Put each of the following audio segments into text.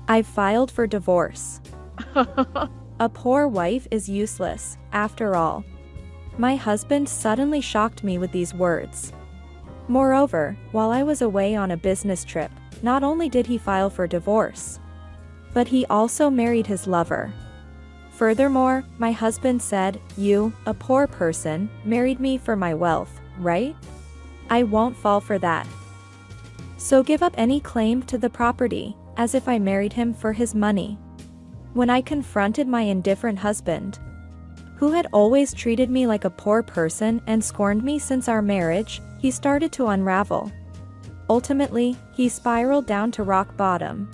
I've filed for divorce. A poor wife is useless, after all. My husband suddenly shocked me with these words. Moreover, while I was away on a business trip, not only did he file for divorce, but he also married his lover. Furthermore, my husband said, "You, a poor person, married me for my wealth, right? I won't fall for that. So give up any claim to the property, as if I married him for his money." When I confronted my indifferent husband, who had always treated me like a poor person and scorned me since our marriage, he started to unravel. Ultimately, he spiraled down to rock bottom.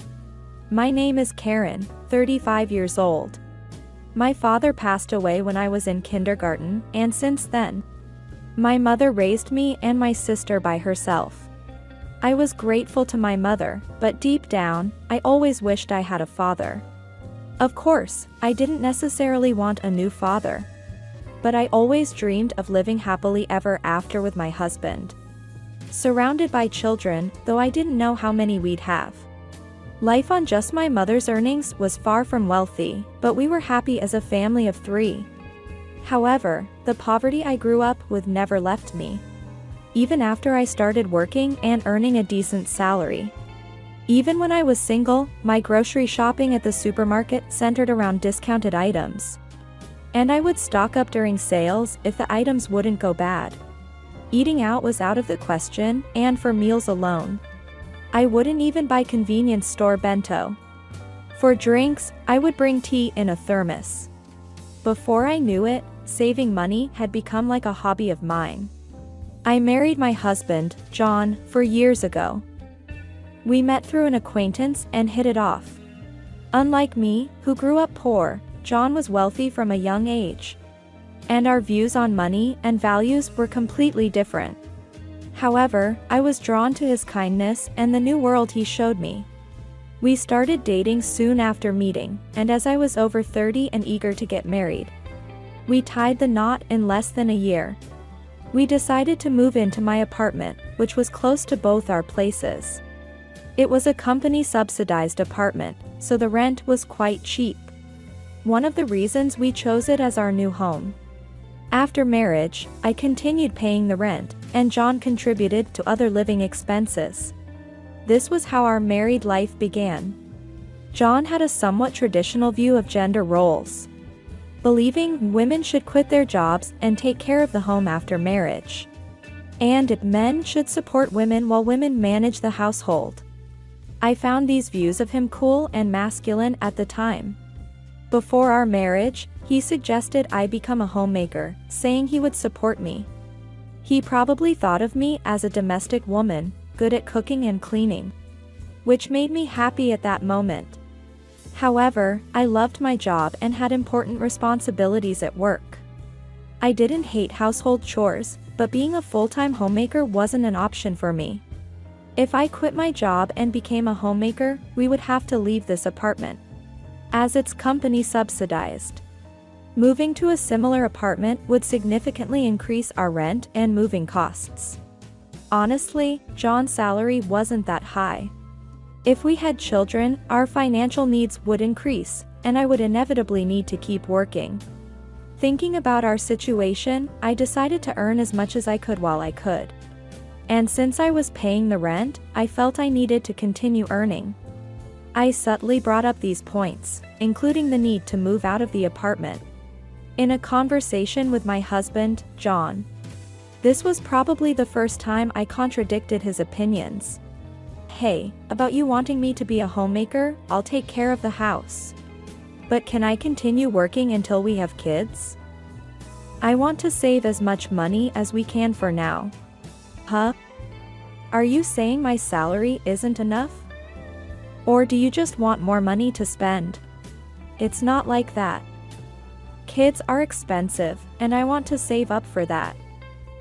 My name is Karen, 35 years old. My father passed away when I was in kindergarten, and since then, my mother raised me and my sister by herself. I was grateful to my mother, but deep down, I always wished I had a father. Of course, I didn't necessarily want a new father, but I always dreamed of living happily ever after with my husband, surrounded by children, though I didn't know how many we'd have. Life on just my mother's earnings was far from wealthy, but we were happy as a family of 3. However, the poverty I grew up with never left me, even after I started working and earning a decent salary. Even when I was single, my grocery shopping at the supermarket centered around discounted items, and I would stock up during sales if the items wouldn't go bad. Eating out was out of the question, and for meals alone, I wouldn't even buy convenience store bento. For drinks, I would bring tea in a thermos. Before I knew it, saving money had become like a hobby of mine. I married my husband, John, 4 years ago. We met through an acquaintance and hit it off. Unlike me, who grew up poor, John was wealthy from a young age, and our views on money and values were completely different. However, I was drawn to his kindness and the new world he showed me. We started dating soon after meeting, and as I was over 30 and eager to get married, we tied the knot in less than a year. We decided to move into my apartment, which was close to both our places. It was a company-subsidized apartment, so the rent was quite cheap. One of the reasons we chose it as our new home. After marriage, I continued paying the rent, and John contributed to other living expenses. This was how our married life began. John had a somewhat traditional view of gender roles, believing women should quit their jobs and take care of the home after marriage, and men should support women while women manage the household. I found these views of him cool and masculine at the time. Before our marriage, he suggested I become a homemaker, saying he would support me. He probably thought of me as a domestic woman, good at cooking and cleaning, which made me happy at that moment. However, I loved my job and had important responsibilities at work. I didn't hate household chores, but being a full-time homemaker wasn't an option for me. If I quit my job and became a homemaker, we would have to leave this apartment, as it's company subsidized. Moving to a similar apartment would significantly increase our rent and moving costs. Honestly, John's salary wasn't that high. If we had children, our financial needs would increase, and I would inevitably need to keep working. Thinking about our situation, I decided to earn as much as I could while I could. And since I was paying the rent, I felt I needed to continue earning. I subtly brought up these points, including the need to move out of the apartment, in a conversation with my husband, John. This was probably the first time I contradicted his opinions. "Hey, about you wanting me to be a homemaker, I'll take care of the house. But can I continue working until we have kids? I want to save as much money as we can for now." Huh? Are you saying my salary isn't enough? Or do you just want more money to spend? It's not like that. Kids are expensive, and I want to save up for that.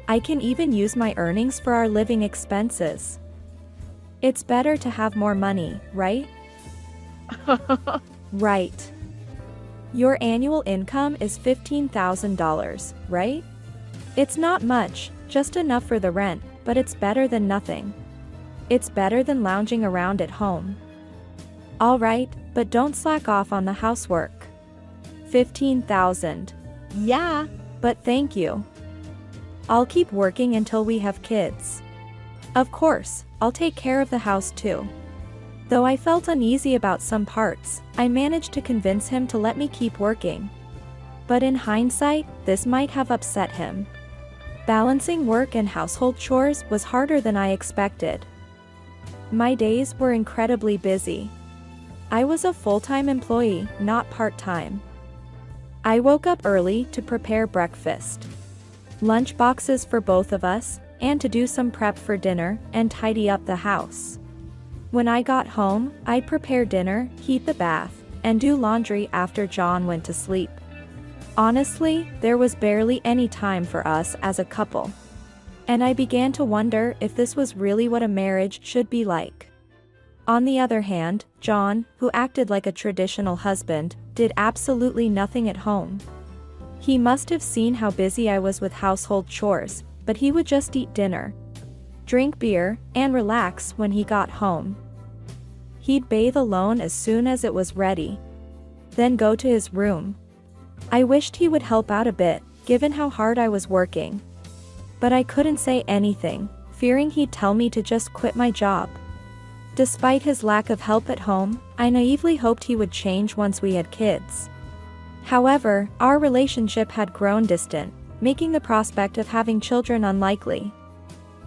I can even use my earnings for our living expenses. It's better to have more money, right? Right. Your annual income is $15,000, right? It's not much, just enough for the rent, but it's better than nothing. It's better than lounging around at home. Alright, but don't slack off on the housework. 15,000. Yeah, but thank you. I'll keep working until we have kids. Of course, I'll take care of the house too. Though I felt uneasy about some parts, I managed to convince him to let me keep working. But in hindsight, this might have upset him. Balancing work and household chores was harder than I expected. My days were incredibly busy. I was a full-time employee, not part-time. I woke up early to prepare breakfast, lunch boxes for both of us, and to do some prep for dinner and tidy up the house. When I got home, I'd prepare dinner, heat the bath, and do laundry after John went to sleep. Honestly, there was barely any time for us as a couple. And I began to wonder if this was really what a marriage should be like. On the other hand, John, who acted like a traditional husband, did absolutely nothing at home. He must have seen how busy I was with household chores, but he would just eat dinner, drink beer, and relax when he got home. He'd bathe alone as soon as it was ready, then go to his room. I wished he would help out a bit, given how hard I was working. But I couldn't say anything, fearing he'd tell me to just quit my job. Despite his lack of help at home, I naively hoped he would change once we had kids. However, our relationship had grown distant, making the prospect of having children unlikely.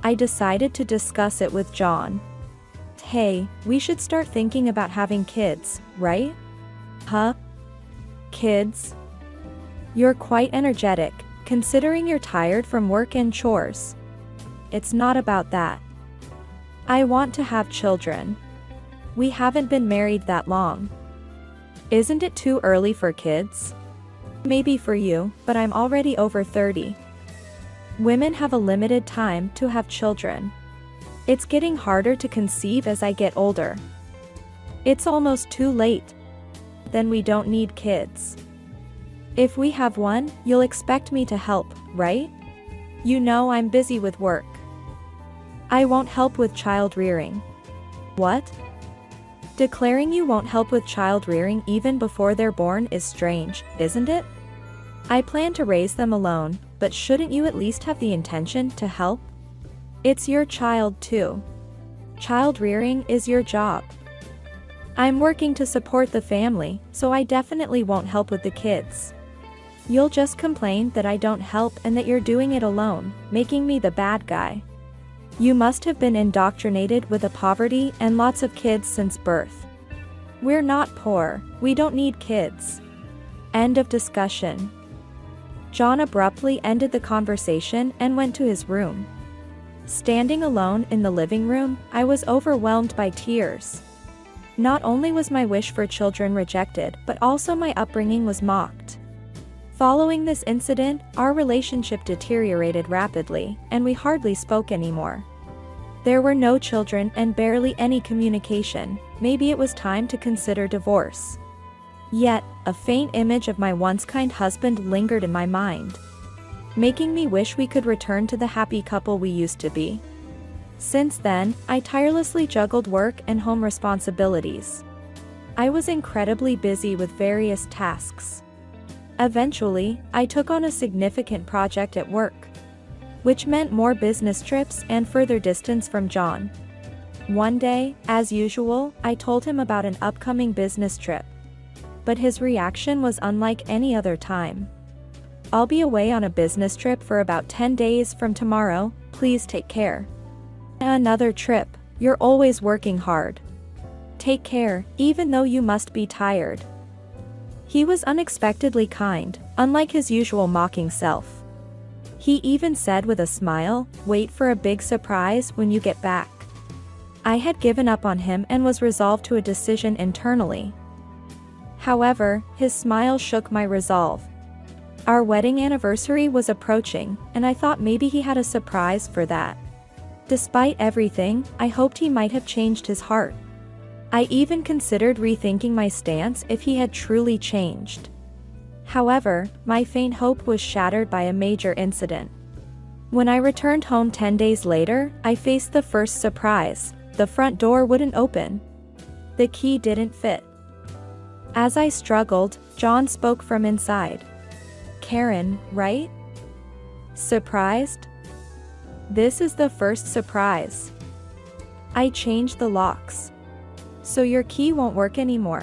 I decided to discuss it with John. Hey, we should start thinking about having kids, right? Huh? Kids? You're quite energetic, considering you're tired from work and chores. It's not about that. I want to have children. We haven't been married that long. Isn't it too early for kids? Maybe for you, but I'm already over 30. Women have a limited time to have children. It's getting harder to conceive as I get older. It's almost too late. Then we don't need kids. If we have one, you'll expect me to help, right? You know I'm busy with work. I won't help with child rearing. What? Declaring you won't help with child rearing even before they're born is strange, isn't it? I plan to raise them alone, but shouldn't you at least have the intention to help? It's your child too. Child rearing is your job. I'm working to support the family, so I definitely won't help with the kids. You'll just complain that I don't help and that you're doing it alone, making me the bad guy. You must have been indoctrinated with a poverty and lots of kids since birth. We're not poor, we don't need kids. End of discussion. John abruptly ended the conversation and went to his room. Standing alone in the living room, I was overwhelmed by tears. Not only was my wish for children rejected, but also my upbringing was mocked. Following this incident, our relationship deteriorated rapidly, and we hardly spoke anymore. There were no children and barely any communication. Maybe it was time to consider divorce. Yet, a faint image of my once kind husband lingered in my mind, making me wish we could return to the happy couple we used to be. Since then, I tirelessly juggled work and home responsibilities. I was incredibly busy with various tasks. Eventually, I took on a significant project at work, which meant more business trips and further distance from John. One day, as usual, I told him about an upcoming business trip. But his reaction was unlike any other time. I'll be away on a business trip for about 10 days from tomorrow, please take care. Another trip, you're always working hard. Take care, even though you must be tired. He was unexpectedly kind, unlike his usual mocking self. He even said with a smile, "Wait for a big surprise when you get back." I had given up on him and was resolved to a decision internally. However, his smile shook my resolve. Our wedding anniversary was approaching, and I thought maybe he had a surprise for that. Despite everything, I hoped he might have changed his heart. I even considered rethinking my stance if he had truly changed. However, my faint hope was shattered by a major incident. When I returned home 10 days later, I faced the first surprise: the front door wouldn't open. The key didn't fit. As I struggled, John spoke from inside. Karen, right? Surprised? This is the first surprise. I changed the locks. So your key won't work anymore.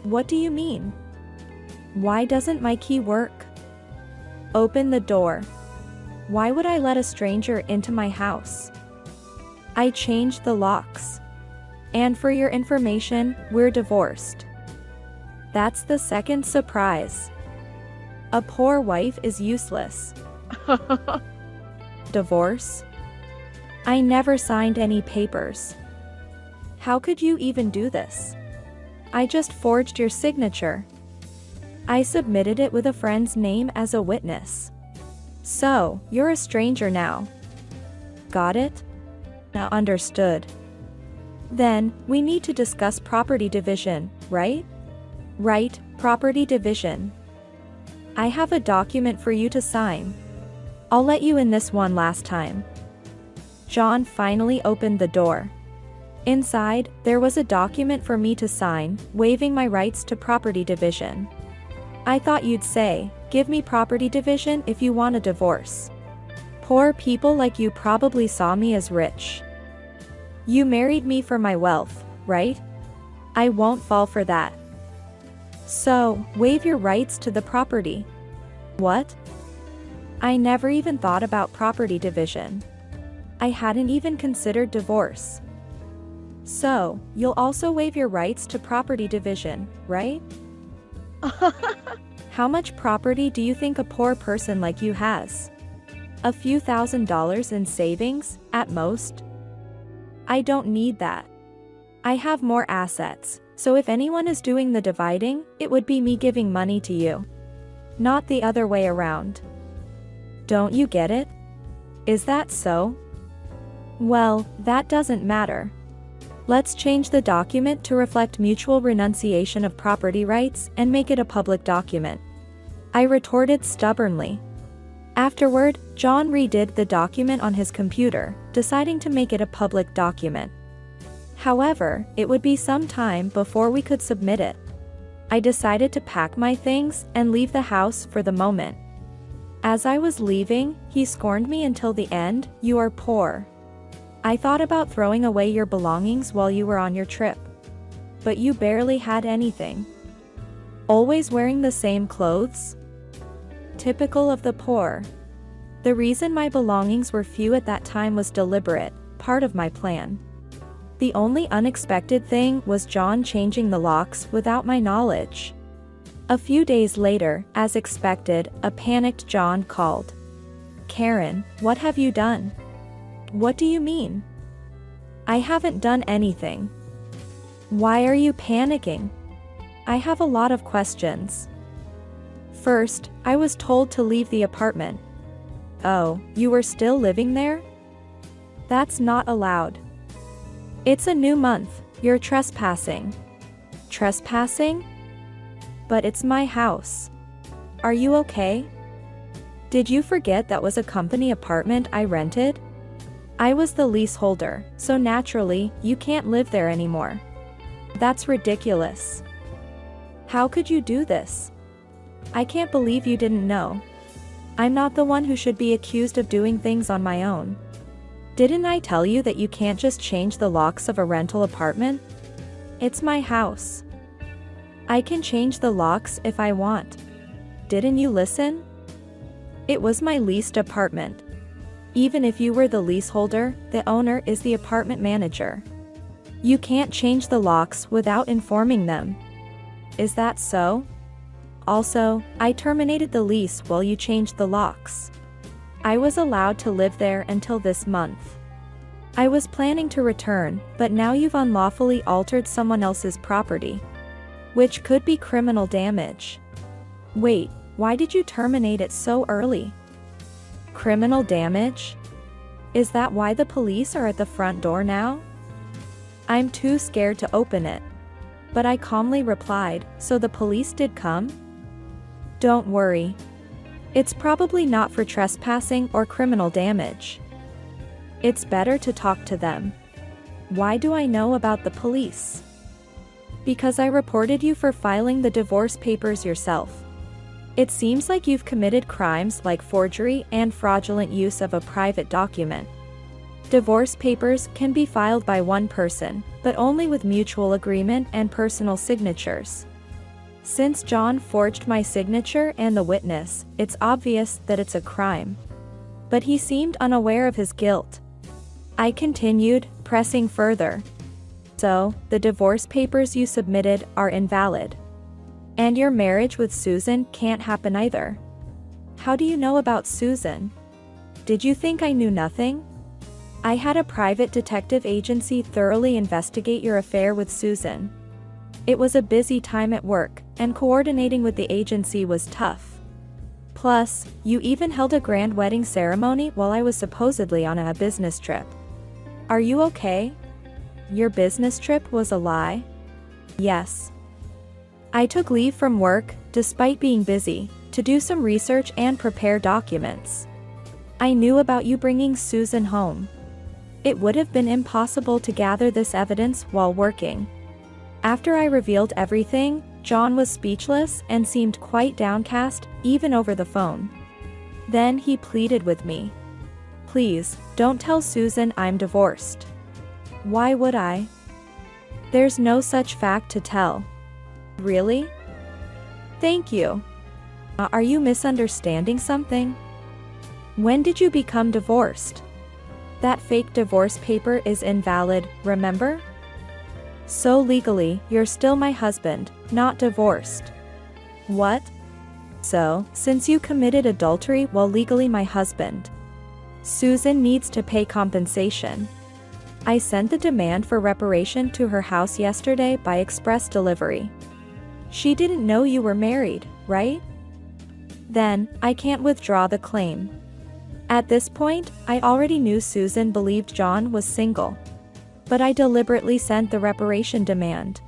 What do you mean? Why doesn't my key work? Open the door. Why would I let a stranger into my house? I changed the locks. And for your information, we're divorced. That's the second surprise. A poor wife is useless. Divorce? I never signed any papers. How could you even do this? I just forged your signature. I submitted it with a friend's name as a witness. So, you're a stranger now. Got it? Now understood. Then, we need to discuss property division, right? Right, property division. I have a document for you to sign. I'll let you in this one last time. John finally opened the door. Inside, there was a document for me to sign, waiving my rights to property division. I thought you'd say, give me property division if you want a divorce. Poor people like you probably saw me as rich. You married me for my wealth, right? I won't fall for that. So, waive your rights to the property. What? I never even thought about property division. I hadn't even considered divorce. So, you'll also waive your rights to property division, right? How much property do you think a poor person like you has? A few $1,000s in savings, at most? I don't need that. I have more assets, so if anyone is doing the dividing, it would be me giving money to you. Not the other way around. Don't you get it? Is that so? Well, that doesn't matter. Let's change the document to reflect mutual renunciation of property rights and make it a public document. I retorted stubbornly. Afterward, John redid the document on his computer, deciding to make it a public document. However, it would be some time before we could submit it. I decided to pack my things and leave the house for the moment. As I was leaving, he scorned me until the end. You are poor. I thought about throwing away your belongings while you were on your trip. But you barely had anything. Always wearing the same clothes? Typical of the poor. The reason my belongings were few at that time was deliberate, part of my plan. The only unexpected thing was John changing the locks without my knowledge. A few days later, as expected, a panicked John called. Karen, what have you done? What do you mean? I haven't done anything. Why are you panicking? I have a lot of questions. First, I was told to leave the apartment. Oh, you were still living there? That's not allowed. It's a new month, you're trespassing. Trespassing? But it's my house. Are you okay? Did you forget that was a company apartment I rented? I was the leaseholder, so naturally, you can't live there anymore. That's ridiculous. How could you do this? I can't believe you didn't know. I'm not the one who should be accused of doing things on my own. Didn't I tell you that you can't just change the locks of a rental apartment? It's my house. I can change the locks if I want. Didn't you listen? It was my leased apartment. Even if you were the leaseholder, the owner is the apartment manager. You can't change the locks without informing them. Is that so? Also, I terminated the lease while you changed the locks. I was allowed to live there until this month. I was planning to return, but now you've unlawfully altered someone else's property, which could be criminal damage. Wait, why did you terminate it so early? Criminal damage? Is that why the police are at the front door now? I'm too scared to open it. But I calmly replied, so the police did come? Don't worry. It's probably not for trespassing or criminal damage. It's better to talk to them. Why do I know about the police? Because I reported you for filing the divorce papers yourself. It seems like you've committed crimes like forgery and fraudulent use of a private document. Divorce papers can be filed by one person, but only with mutual agreement and personal signatures. Since John forged my signature and the witness, it's obvious that it's a crime. But he seemed unaware of his guilt. I continued, pressing further. So, the divorce papers you submitted are invalid. And your marriage with Susan can't happen either. How do you know about Susan? Did you think I knew nothing? I had a private detective agency thoroughly investigate your affair with Susan. It was a busy time at work, and coordinating with the agency was tough. Plus, you even held a grand wedding ceremony while I was supposedly on a business trip. Are you okay? Your business trip was a lie? Yes. I took leave from work, despite being busy, to do some research and prepare documents. I knew about you bringing Susan home. It would have been impossible to gather this evidence while working. After I revealed everything, John was speechless and seemed quite downcast, even over the phone. Then he pleaded with me. Please, don't tell Susan I'm divorced. Why would I? There's no such fact to tell. Really? Thank you. Are you misunderstanding something? When did you become divorced? That fake divorce paper is invalid, remember? So legally, you're still my husband, not divorced. What? So, since you committed adultery while legally my husband, Susan needs to pay compensation. I sent the demand for reparation to her house yesterday by express delivery. She didn't know you were married, right? Then, I can't withdraw the claim. At this point, I already knew Susan believed John was single. But I deliberately sent the reparation demand.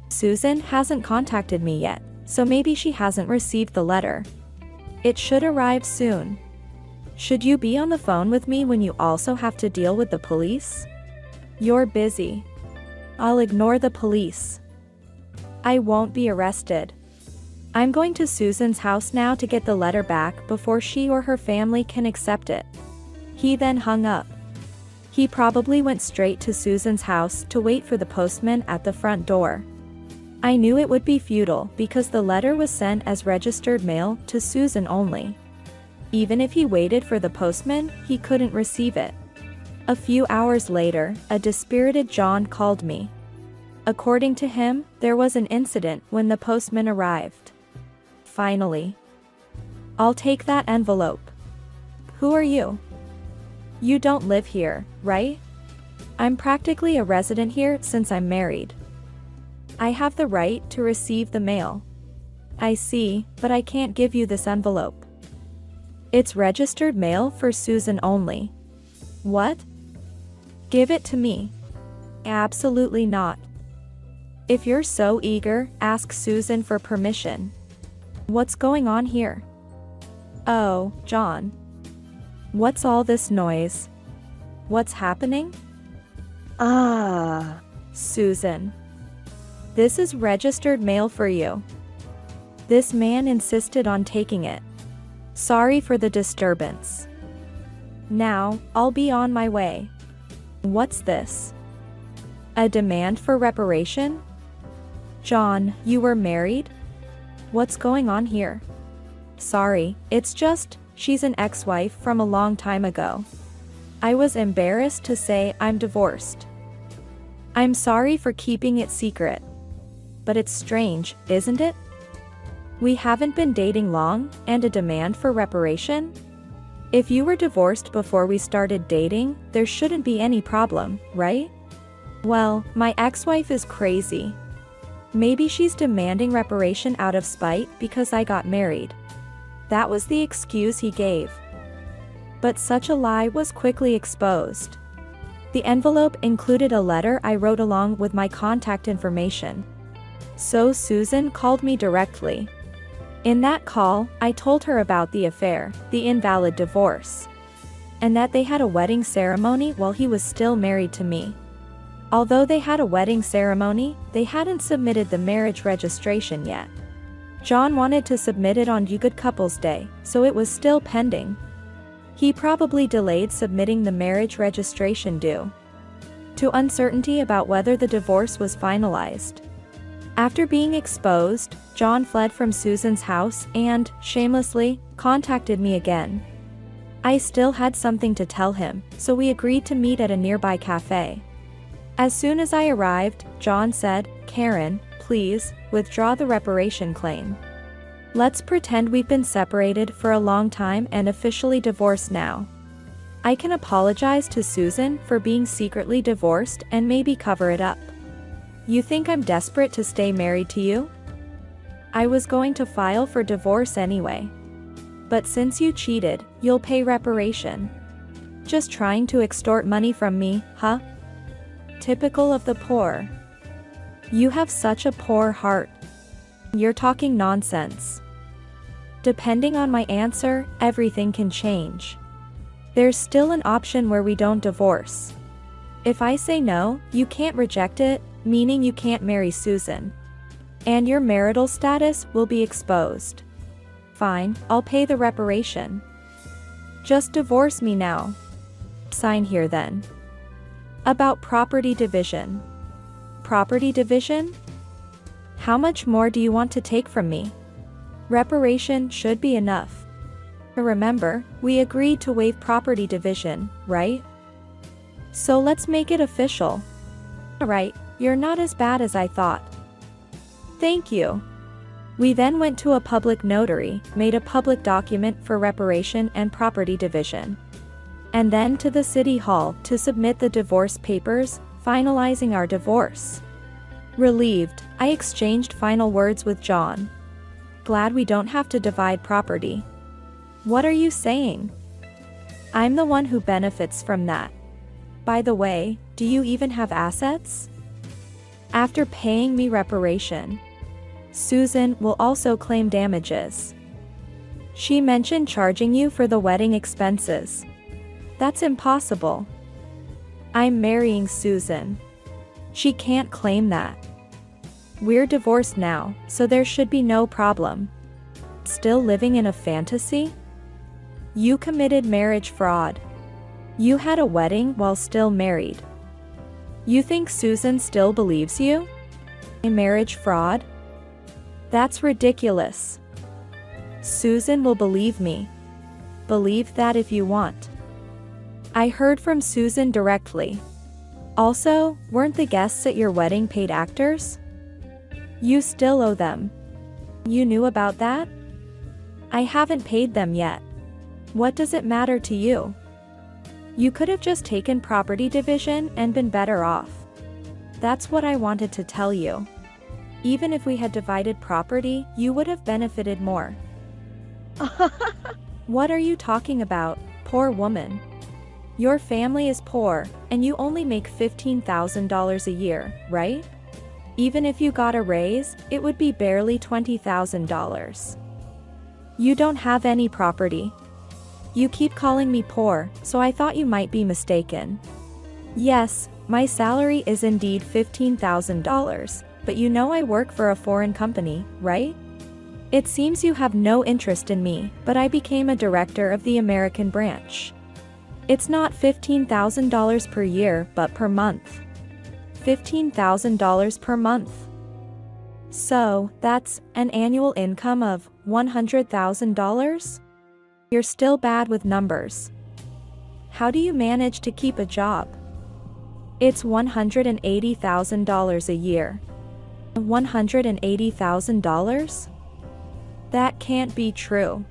Susan hasn't contacted me yet, so maybe she hasn't received the letter. It should arrive soon. Should you be on the phone with me when you also have to deal with the police? You're busy. I'll ignore the police. I won't be arrested. I'm going to Susan's house now to get the letter back before she or her family can accept it. He then hung up. He probably went straight to Susan's house to wait for the postman at the front door. I knew it would be futile because the letter was sent as registered mail to Susan only. Even if he waited for the postman, he couldn't receive it. A few hours later, a dispirited John called me. According to him, there was an incident when the postman arrived. Finally. I'll take that envelope. Who are you? You don't live here, right? I'm practically a resident here since I'm married. I have the right to receive the mail. I see, but I can't give you this envelope. It's registered mail for Susan only. What? Give it to me. Absolutely not. If you're so eager, ask Susan for permission. What's going on here? Oh, John. What's all this noise? What's happening? Susan. This is registered mail for you. This man insisted on taking it. Sorry for the disturbance. Now, I'll be on my way. What's this? A demand for reparation? John, you were married? What's going on here? Sorry, it's just, she's an ex-wife from a long time ago. I was embarrassed to say I'm divorced. I'm sorry for keeping it secret. But it's strange, isn't it? We haven't been dating long, and a demand for reparation? If you were divorced before we started dating, there shouldn't be any problem, right? Well, my ex-wife is crazy. Maybe she's demanding reparation out of spite because I got married. That was the excuse he gave. But such a lie was quickly exposed. The envelope included a letter I wrote along with my contact information. So Susan called me directly. In that call, I told her about the affair, the invalid divorce, and that they had a wedding ceremony while he was still married to me. Although they had a wedding ceremony, they hadn't submitted the marriage registration yet. John wanted to submit it on Good Couples Day, so it was still pending. He probably delayed submitting the marriage registration due to uncertainty about whether the divorce was finalized. After being exposed, John fled from Susan's house and, shamelessly, contacted me again. I still had something to tell him, so we agreed to meet at a nearby cafe. As soon as I arrived, John said, "Karen, please, withdraw the reparation claim. Let's pretend we've been separated for a long time and officially divorced now. I can apologize to Susan for being secretly divorced and maybe cover it up. You think I'm desperate to stay married to you? I was going to file for divorce anyway. But since you cheated, you'll pay reparation. Just trying to extort money from me, huh? Typical of the poor. You have such a poor heart. You're talking nonsense. Depending on my answer, everything can change. There's still an option where we don't divorce. If I say no, you can't reject it, meaning you can't marry Susan. And your marital status will be exposed. Fine, I'll pay the reparation. Just divorce me now. Sign here then. About property division. Property division? How much more do you want to take from me? Reparation should be enough. Remember, we agreed to waive property division, right? So let's make it official. Alright, you're not as bad as I thought. Thank you. We then went to a public notary, made a public document for reparation and property division. And then to the city hall to submit the divorce papers, finalizing our divorce. Relieved, I exchanged final words with John. Glad we don't have to divide property. What are you saying? I'm the one who benefits from that. By the way, do you even have assets? After paying me reparation, Susan will also claim damages. She mentioned charging you for the wedding expenses. That's impossible. I'm marrying Susan. She can't claim that. We're divorced now, so there should be no problem. Still living in a fantasy? You committed marriage fraud. You had a wedding while still married. You think Susan still believes you? A marriage fraud? That's ridiculous. Susan will believe me. Believe that if you want. I heard from Susan directly. Also, weren't the guests at your wedding paid actors? You still owe them. You knew about that? I haven't paid them yet. What does it matter to you? You could have just taken property division and been better off. That's what I wanted to tell you. Even if we had divided property, you would have benefited more. What are you talking about, poor woman? Your family is poor, and you only make $15,000 a year, right? Even if you got a raise, it would be barely $20,000. You don't have any property. You keep calling me poor, so I thought you might be mistaken. Yes, my salary is indeed $15,000, but you know I work for a foreign company, right? It seems you have no interest in me, but I became a director of the American branch. It's not $15,000 per year, but per month. $15,000 per month. So, that's an annual income of $100,000? You're still bad with numbers. How do you manage to keep a job? It's $180,000 a year. $180,000? That can't be true.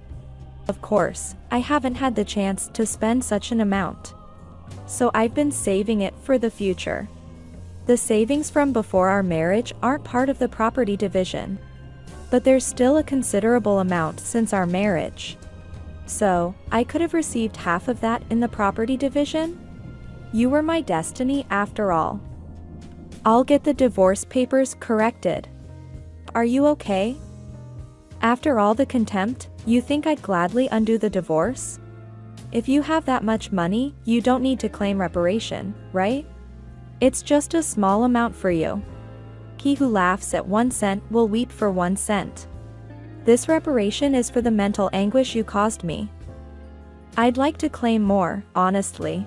Of course, I haven't had the chance to spend such an amount. So I've been saving it for the future. The savings from before our marriage aren't part of the property division. But there's still a considerable amount since our marriage. So, I could have received half of that in the property division? You were my destiny after all. I'll get the divorce papers corrected. Are you okay? After all the contempt, you think I'd gladly undo the divorce? If you have that much money, you don't need to claim reparation, right? It's just a small amount for you. He who laughs at 1 cent will weep for 1 cent. This reparation is for the mental anguish you caused me. I'd like to claim more, honestly.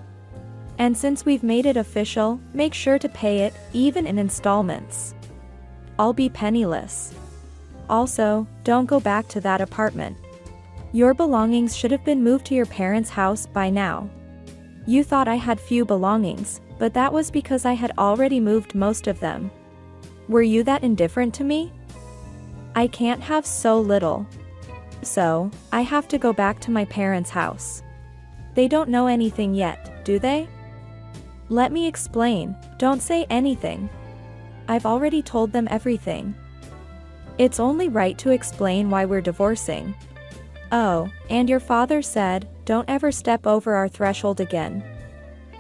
And since we've made it official, make sure to pay it, even in installments. I'll be penniless. Also, don't go back to that apartment. Your belongings should have been moved to your parents' house by now. You thought I had few belongings, but that was because I had already moved most of them. Were you that indifferent to me? I can't have so little. So, I have to go back to my parents' house. They don't know anything yet, do they? Let me explain, don't say anything. I've already told them everything. It's only right to explain why we're divorcing. Oh, and your father said, don't ever step over our threshold again.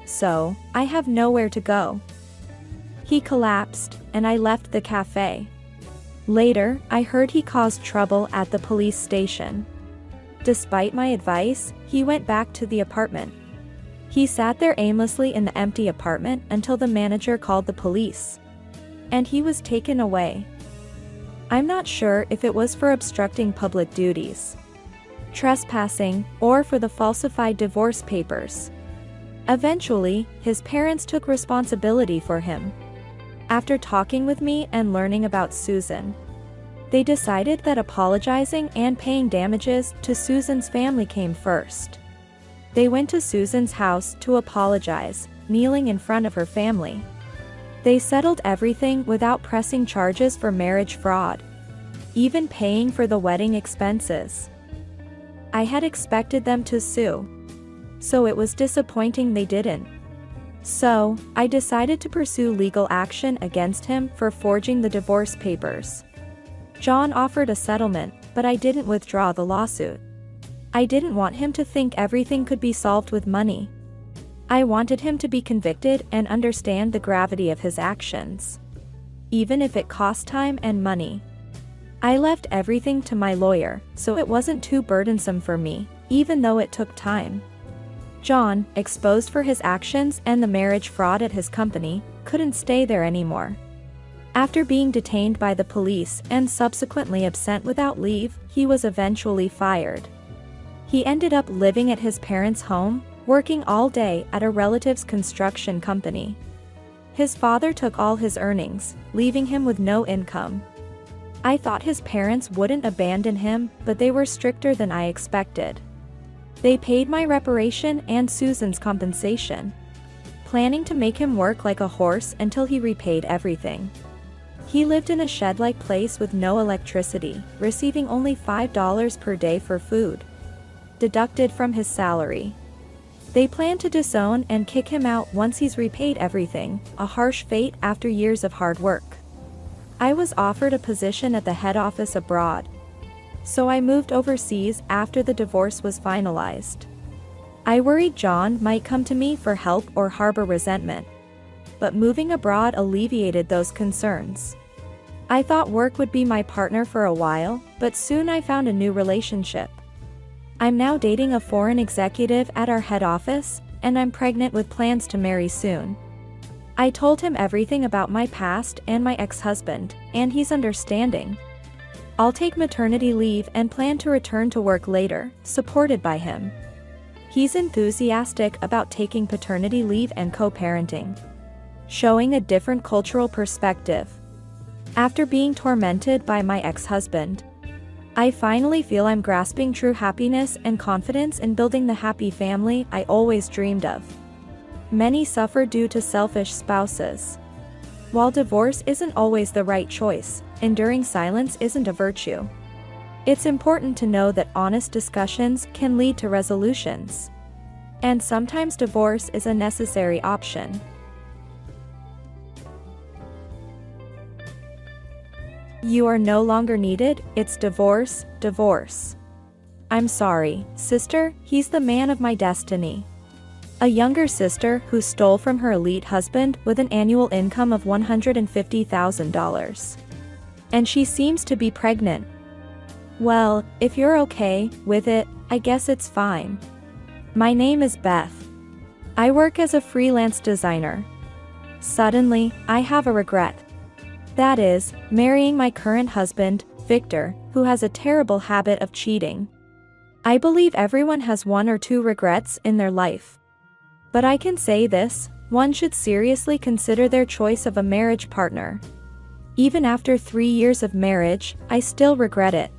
So, I have nowhere to go. He collapsed, and I left the cafe. Later, I heard he caused trouble at the police station. Despite my advice, he went back to the apartment. He sat there aimlessly in the empty apartment until the manager called the police. And he was taken away. I'm not sure if it was for obstructing public duties, trespassing, or for the falsified divorce papers. Eventually, his parents took responsibility for him. After talking with me and learning about Susan, they decided that apologizing and paying damages to Susan's family came first. They went to Susan's house to apologize, kneeling in front of her family. They settled everything without pressing charges for marriage fraud, even paying for the wedding expenses. I had expected them to sue, so it was disappointing they didn't. So, I decided to pursue legal action against him for forging the divorce papers. John offered a settlement, but I didn't withdraw the lawsuit. I didn't want him to think everything could be solved with money. I wanted him to be convicted and understand the gravity of his actions, even if it cost time and money. I left everything to my lawyer, so it wasn't too burdensome for me, even though it took time. John, exposed for his actions and the marriage fraud at his company, couldn't stay there anymore. After being detained by the police and subsequently absent without leave, he was eventually fired. He ended up living at his parents' home, working all day at a relative's construction company. His father took all his earnings, leaving him with no income. I thought his parents wouldn't abandon him, but they were stricter than I expected. They paid my reparation and Susan's compensation, planning to make him work like a horse until he repaid everything. He lived in a shed-like place with no electricity, receiving only $5 per day for food, deducted from his salary. They plan to disown and kick him out once he's repaid everything, a harsh fate after years of hard work. I was offered a position at the head office abroad, so I moved overseas after the divorce was finalized. I worried John might come to me for help or harbor resentment, but moving abroad alleviated those concerns. I thought work would be my partner for a while, but soon I found a new relationship. I'm now dating a foreign executive at our head office, and I'm pregnant with plans to marry soon. I told him everything about my past and my ex-husband, and he's understanding. I'll take maternity leave and plan to return to work later, supported by him. He's enthusiastic about taking paternity leave and co-parenting, showing a different cultural perspective. After being tormented by my ex-husband, I finally feel I'm grasping true happiness and confidence in building the happy family I always dreamed of. Many suffer due to selfish spouses. While divorce isn't always the right choice, enduring silence isn't a virtue. It's important to know that honest discussions can lead to resolutions. And sometimes divorce is a necessary option. You are no longer needed, it's divorce, divorce. I'm sorry, sister, he's the man of my destiny. A younger sister who stole from her elite husband with an annual income of $150,000. And she seems to be pregnant. Well, if you're okay with it, I guess it's fine. My name is Beth. I work as a freelance designer. Suddenly, I have a regret. That is, marrying my current husband, Victor, who has a terrible habit of cheating. I believe everyone has one or two regrets in their life. But I can say this, one should seriously consider their choice of a marriage partner. Even after 3 years of marriage, I still regret it.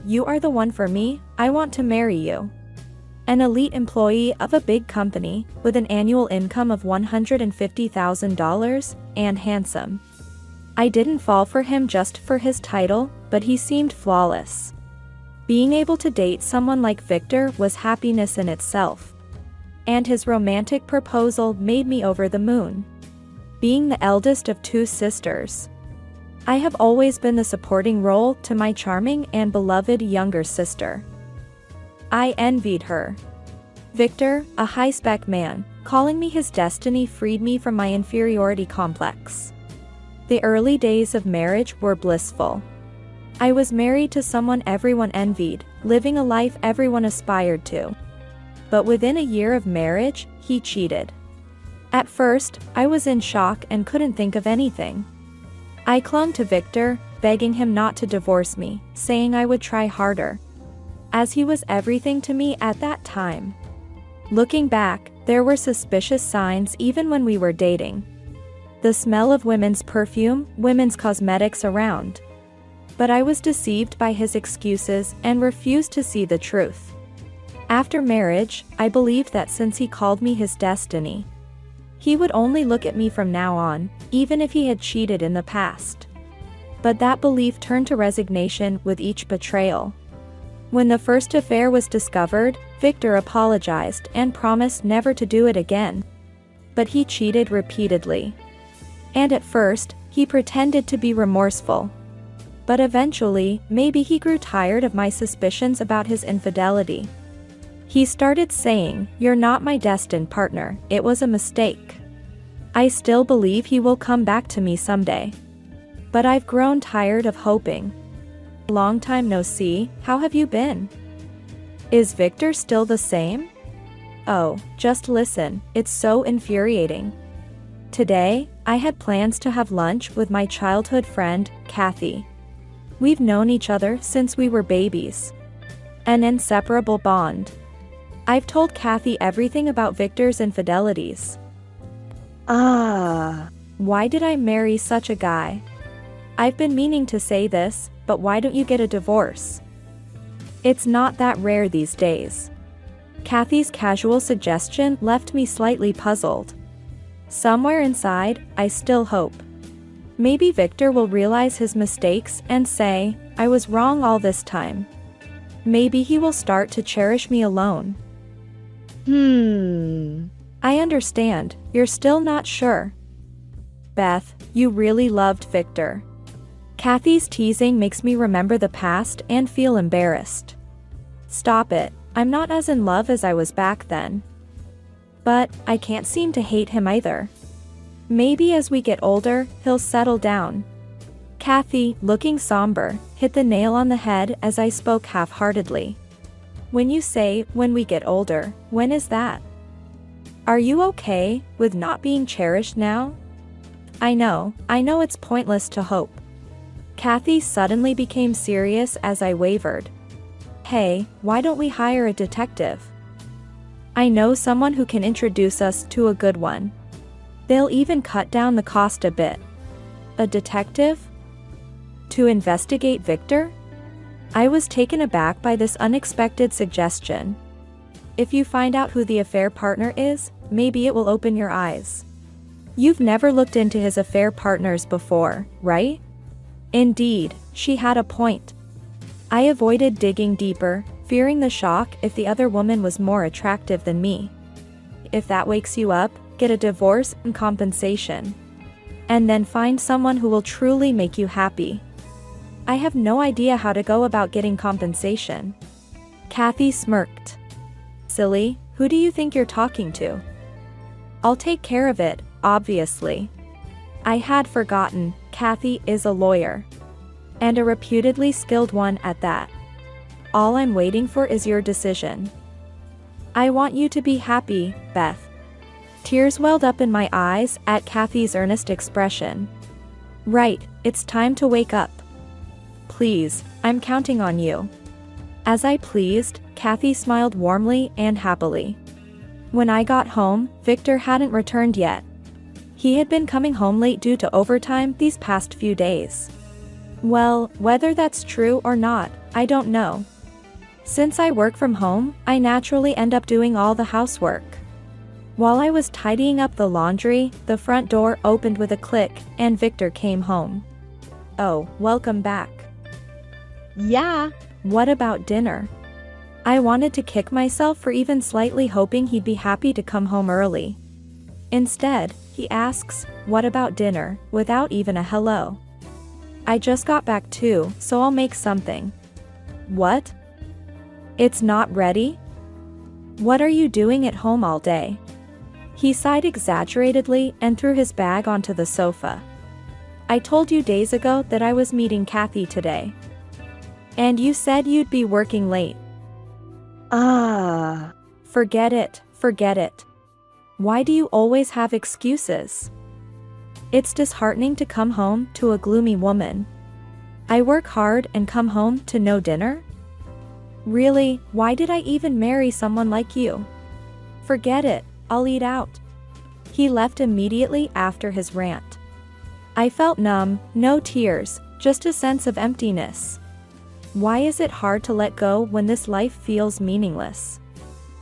You are the one for me, I want to marry you. An elite employee of a big company, with an annual income of $150,000, and handsome. I didn't fall for him just for his title, but he seemed flawless. Being able to date someone like Victor was happiness in itself. And his romantic proposal made me over the moon. Being the eldest of 2 sisters, I have always been the supporting role to my charming and beloved younger sister. I envied her. Victor, a high-spec man, calling me his destiny freed me from my inferiority complex. The early days of marriage were blissful. I was married to someone everyone envied, living a life everyone aspired to. But within a year of marriage, he cheated. At first, I was in shock and couldn't think of anything. I clung to Victor, begging him not to divorce me, saying I would try harder, as he was everything to me at that time. Looking back, there were suspicious signs even when we were dating. The smell of women's perfume, women's cosmetics around. But I was deceived by his excuses and refused to see the truth. After marriage, I believed that since he called me his destiny, he would only look at me from now on, even if he had cheated in the past. But that belief turned to resignation with each betrayal. When the first affair was discovered, Victor apologized and promised never to do it again. But he cheated repeatedly. And at first, he pretended to be remorseful. But eventually, maybe he grew tired of my suspicions about his infidelity. He started saying, "You're not my destined partner, it was a mistake." I still believe he will come back to me someday. But I've grown tired of hoping. Long time no see, how have you been? Is Victor still the same? Oh, just listen, it's so infuriating. Today, I had plans to have lunch with my childhood friend, Kathy. We've known each other since we were babies. An inseparable bond. I've told Kathy everything about Victor's infidelities. Why did I marry such a guy? I've been meaning to say this, but why don't you get a divorce? It's not that rare these days. Kathy's casual suggestion left me slightly puzzled. Somewhere inside, I still hope. Maybe Victor will realize his mistakes and say, "I was wrong all this time." Maybe he will start to cherish me alone. I understand, you're still not sure. Beth, you really loved Victor. Kathy's teasing makes me remember the past and feel embarrassed. Stop it, I'm not as in love as I was back then. But, I can't seem to hate him either. Maybe as we get older, he'll settle down. Kathy, looking somber, hit the nail on the head as I spoke half-heartedly. When you say, "when we get older," when is that? Are you okay with not being cherished now? I know it's pointless to hope. Kathy suddenly became serious as I wavered. Hey, why don't we hire a detective? I know someone who can introduce us to a good one. They'll even cut down the cost a bit. A detective? To investigate Victor? I was taken aback by this unexpected suggestion. If you find out who the affair partner is, maybe it will open your eyes. You've never looked into his affair partners before, right? Indeed, she had a point. I avoided digging deeper, fearing the shock if the other woman was more attractive than me. If that wakes you up, get a divorce and compensation. And then find someone who will truly make you happy. I have no idea how to go about getting compensation. Kathy smirked. Silly, who do you think you're talking to? I'll take care of it, obviously. I had forgotten, Kathy is a lawyer. And a reputedly skilled one at that. All I'm waiting for is your decision. I want you to be happy, Beth. Tears welled up in my eyes at Kathy's earnest expression. Right, it's time to wake up. Please, I'm counting on you. As I pleased, Kathy smiled warmly and happily. When I got home, Victor hadn't returned yet. He had been coming home late due to overtime these past few days. Well, whether that's true or not, I don't know. Since I work from home, I naturally end up doing all the housework. While I was tidying up the laundry, the front door opened with a click, and Victor came home. Oh, welcome back. Yeah. What about dinner? I wanted to kick myself for even slightly hoping he'd be happy to come home early. Instead, he asks, what about dinner, without even a hello. I just got back too, so I'll make something. What? It's not ready? What are you doing at home all day? He sighed exaggeratedly and threw his bag onto the sofa. I told you days ago that I was meeting Kathy today. And you said you'd be working late. Forget it, forget it. Why do you always have excuses? It's disheartening to come home to a gloomy woman. I work hard and come home to no dinner? Really, why did I even marry someone like you? Forget it, I'll eat out. He left immediately after his rant. I felt numb, no tears, just a sense of emptiness. Why is it hard to let go when this life feels meaningless?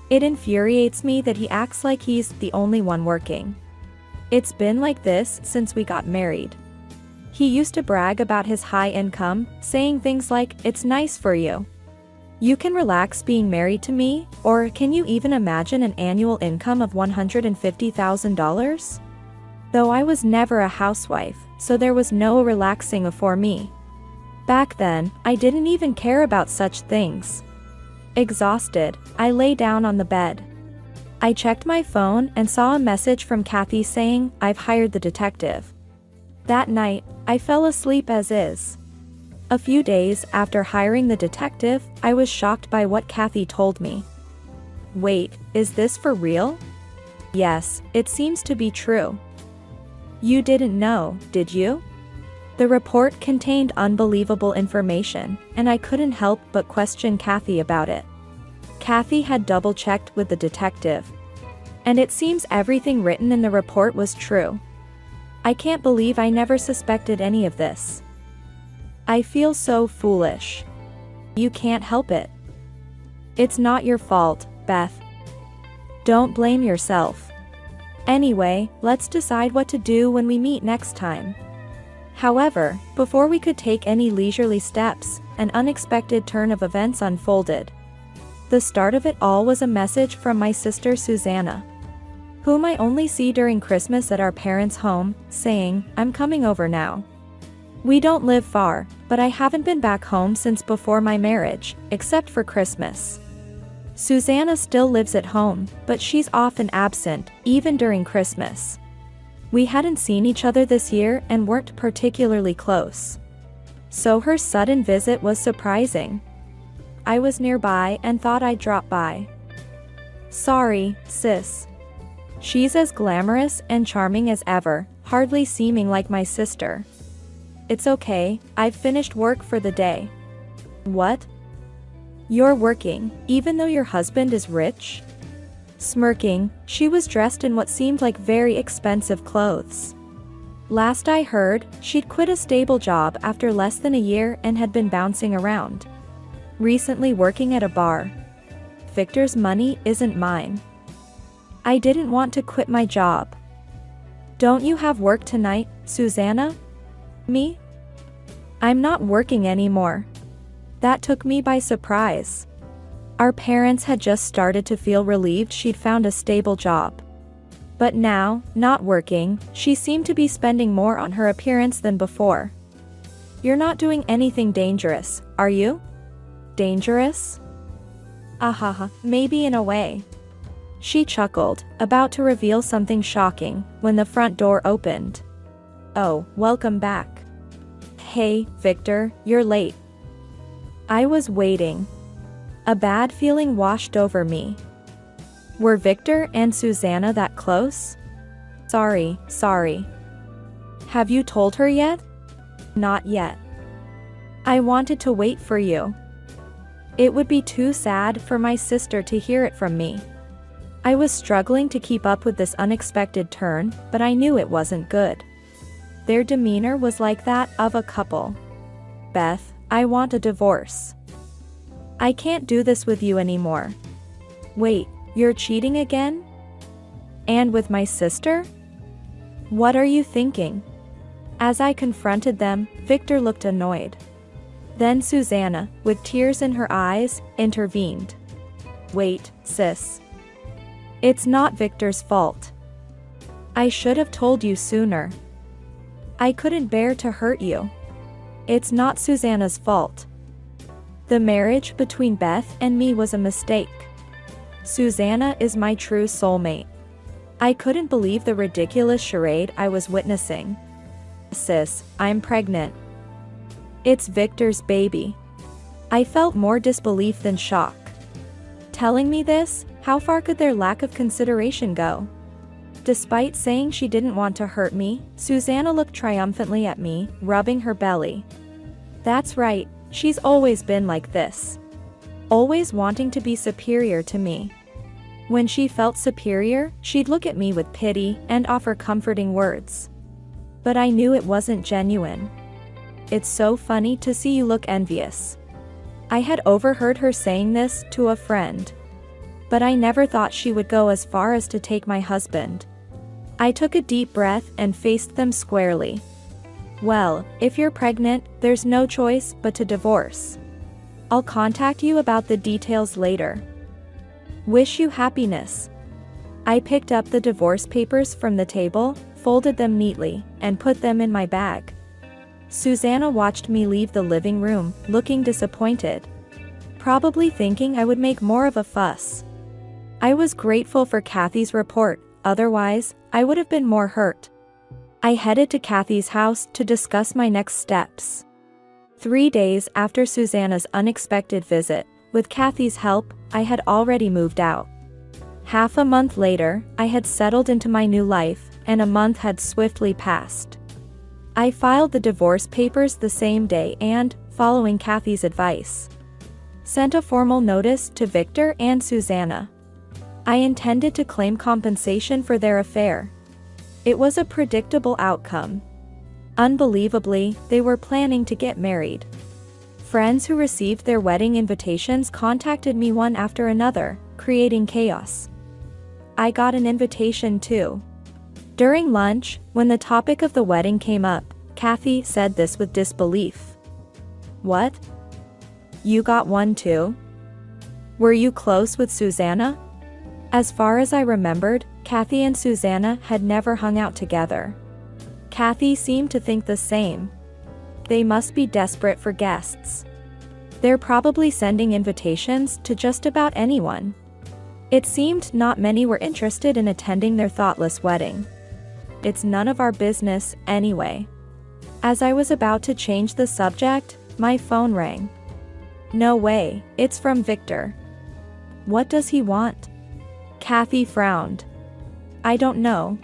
It infuriates me that he acts like he's the only one working. It's been like this since we got married. He used to brag about his high income, saying things like, it's nice for you. You can relax being married to me, or can you even imagine an annual income of $150,000? Though I was never a housewife, so there was no relaxing for me. Back then, I didn't even care about such things. Exhausted, I lay down on the bed. I checked my phone and saw a message from Kathy saying, I've hired the detective. That night, I fell asleep as is. A few days after hiring the detective, I was shocked by what Kathy told me. Wait, is this for real? Yes, it seems to be true. You didn't know, did you? The report contained unbelievable information, and I couldn't help but question Kathy about it. Kathy had double-checked with the detective. And it seems everything written in the report was true. I can't believe I never suspected any of this. I feel so foolish. You can't help it. It's not your fault, Beth. Don't blame yourself. Anyway, let's decide what to do when we meet next time. However, before we could take any leisurely steps, an unexpected turn of events unfolded. The start of it all was a message from my sister Susanna, whom I only see during Christmas at our parents' home, saying, I'm coming over now. We don't live far, but I haven't been back home since before my marriage, except for Christmas. Susanna still lives at home, but she's often absent, even during Christmas. We hadn't seen each other this year and weren't particularly close. So her sudden visit was surprising. I was nearby and thought I'd drop by. Sorry, sis. She's as glamorous and charming as ever, hardly seeming like my sister. It's okay, I've finished work for the day. What? You're working, even though your husband is rich? Smirking, she was dressed in what seemed like very expensive clothes. Last I heard, she'd quit a stable job after less than a year and had been bouncing around. Recently working at a bar. Victor's money isn't mine. I didn't want to quit my job. Don't you have work tonight, Susanna? Me? I'm not working anymore. That took me by surprise. Our parents had just started to feel relieved she'd found a stable job. But now, not working, she seemed to be spending more on her appearance than before. You're not doing anything dangerous, are you? Dangerous? Ahaha, maybe in a way. She chuckled, about to reveal something shocking, when the front door opened. Oh, welcome back. Hey, Victor, you're late. I was waiting. A bad feeling washed over me. Were Victor and Susanna that close? Sorry. Have you told her yet? Not yet. I wanted to wait for you. It would be too sad for my sister to hear it from me. I was struggling to keep up with this unexpected turn, but I knew it wasn't good. Their demeanor was like that of a couple. Beth, I want a divorce. I can't do this with you anymore. Wait, you're cheating again? And with my sister? What are you thinking? As I confronted them, Victor looked annoyed. Then Susanna, with tears in her eyes, intervened. Wait, sis. It's not Victor's fault. I should have told you sooner. I couldn't bear to hurt you. It's not Susanna's fault. The marriage between Beth and me was a mistake. Susanna is my true soulmate. I couldn't believe the ridiculous charade I was witnessing. Sis, I'm pregnant. It's Victor's baby. I felt more disbelief than shock. Telling me this, how far could their lack of consideration go? Despite saying she didn't want to hurt me, Susanna looked triumphantly at me, rubbing her belly. That's right, she's always been like this. Always wanting to be superior to me. When she felt superior, she'd look at me with pity and offer comforting words. But I knew it wasn't genuine. It's so funny to see you look envious. I had overheard her saying this to a friend. But I never thought she would go as far as to take my husband. I took a deep breath and faced them squarely. Well, if you're pregnant, there's no choice but to divorce. I'll contact you about the details later. Wish you happiness. I picked up the divorce papers from the table, folded them neatly, and put them in my bag. Susanna watched me leave the living room, looking disappointed. Probably thinking I would make more of a fuss. I was grateful for Kathy's report, otherwise, I would have been more hurt. I headed to Kathy's house to discuss my next steps. 3 days after Susanna's unexpected visit, with Kathy's help, I had already moved out. Half a month later, I had settled into my new life, and a month had swiftly passed. I filed the divorce papers the same day and, following Kathy's advice, sent a formal notice to Victor and Susanna. I intended to claim compensation for their affair. It was a predictable outcome. Unbelievably, they were planning to get married. Friends who received their wedding invitations contacted me one after another, creating chaos. I got an invitation too. During lunch, when the topic of the wedding came up, Kathy said this with disbelief. What? You got one too? Were you close with Susanna? As far as I remembered, Kathy and Susanna had never hung out together. Kathy seemed to think the same. They must be desperate for guests. They're probably sending invitations to just about anyone. It seemed not many were interested in attending their thoughtless wedding. It's none of our business, anyway. As I was about to change the subject, my phone rang. No way, it's from Victor. What does he want? Kathy frowned. I don't know.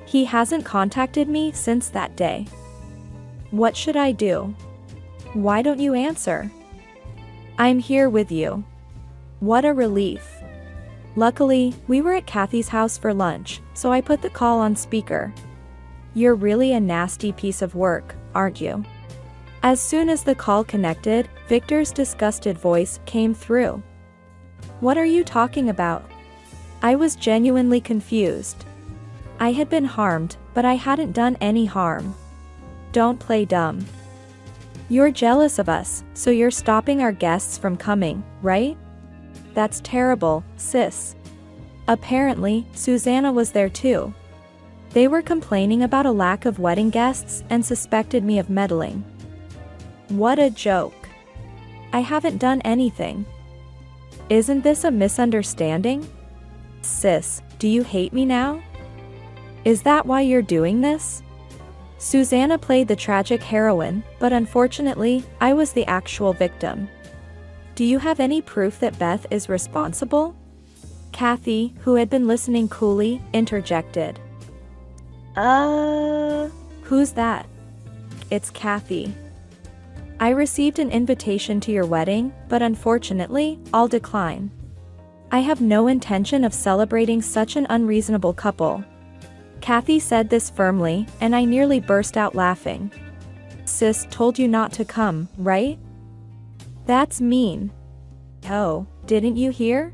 He hasn't contacted me since that day. What should I do? Why don't you answer? I'm here with you. What a relief. Luckily, we were at Kathy's house for lunch, so I put the call on speaker. You're really a nasty piece of work, aren't you? As soon as the call connected, Victor's disgusted voice came through. What are you talking about? I was genuinely confused. I had been harmed, but I hadn't done any harm. Don't play dumb. You're jealous of us, so you're stopping our guests from coming, right? That's terrible, sis. Apparently, Susanna was there too. They were complaining about a lack of wedding guests and suspected me of meddling. What a joke. I haven't done anything. Isn't this a misunderstanding? Sis, do you hate me now? Is that why you're doing this? Susanna played the tragic heroine, but unfortunately, I was the actual victim. Do you have any proof that Beth is responsible? Kathy, who had been listening coolly, interjected. Who's that? It's Kathy. I received an invitation to your wedding, but unfortunately, I'll decline. I have no intention of celebrating such an unreasonable couple. Kathy said this firmly, and I nearly burst out laughing. Sis told you not to come, right? That's mean. Oh, didn't you hear?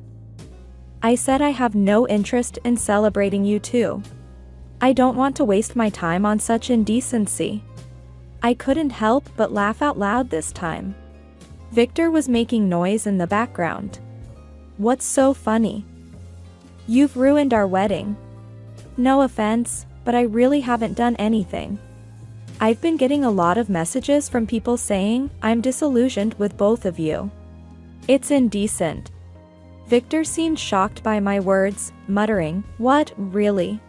I said I have no interest in celebrating you too. I don't want to waste my time on such indecency. I couldn't help but laugh out loud this time. Victor was making noise in the background. What's so funny? You've ruined our wedding. No offense, but I really haven't done anything. I've been getting a lot of messages from people saying I'm disillusioned with both of you. It's indecent. Victor seemed shocked by my words, muttering, "What, really?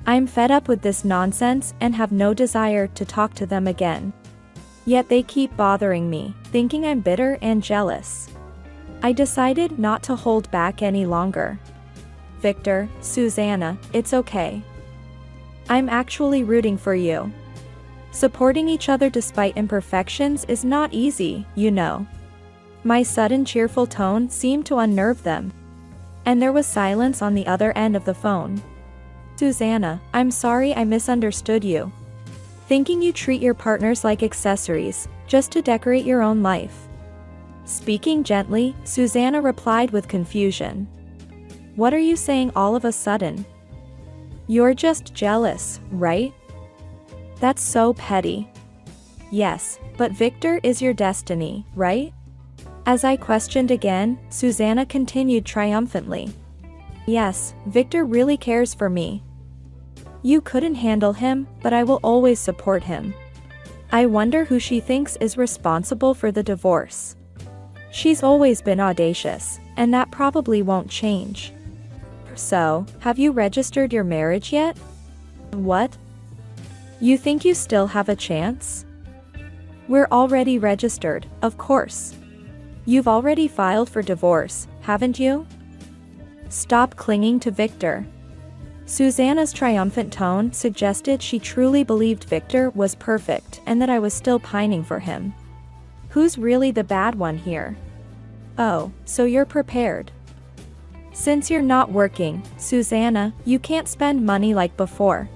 I'm fed up with this nonsense and have no desire to talk to them again. Yet they keep bothering me, thinking I'm bitter and jealous." I decided not to hold back any longer. Victor, Susanna, it's okay. I'm actually rooting for you. Supporting each other despite imperfections is not easy, you know. My sudden cheerful tone seemed to unnerve them. And there was silence on the other end of the phone. Susanna, I'm sorry I misunderstood you. Thinking you treat your partners like accessories, just to decorate your own life. Speaking gently, Susanna replied with confusion. What are you saying all of a sudden? You're just jealous, right? That's so petty. Yes, but Victor is your destiny, right? As I questioned again, Susanna continued triumphantly. Yes, Victor really cares for me. You couldn't handle him, but I will always support him. I wonder who she thinks is responsible for the divorce. She's always been audacious, and that probably won't change. So, have you registered your marriage yet? What? You think you still have a chance? We're already registered, of course. You've already filed for divorce, haven't you? Stop clinging to Victor. Susanna's triumphant tone suggested she truly believed Victor was perfect and that I was still pining for him. Who's really the bad one here? Oh, so you're prepared. Since you're not working, Susanna, you can't spend money like before.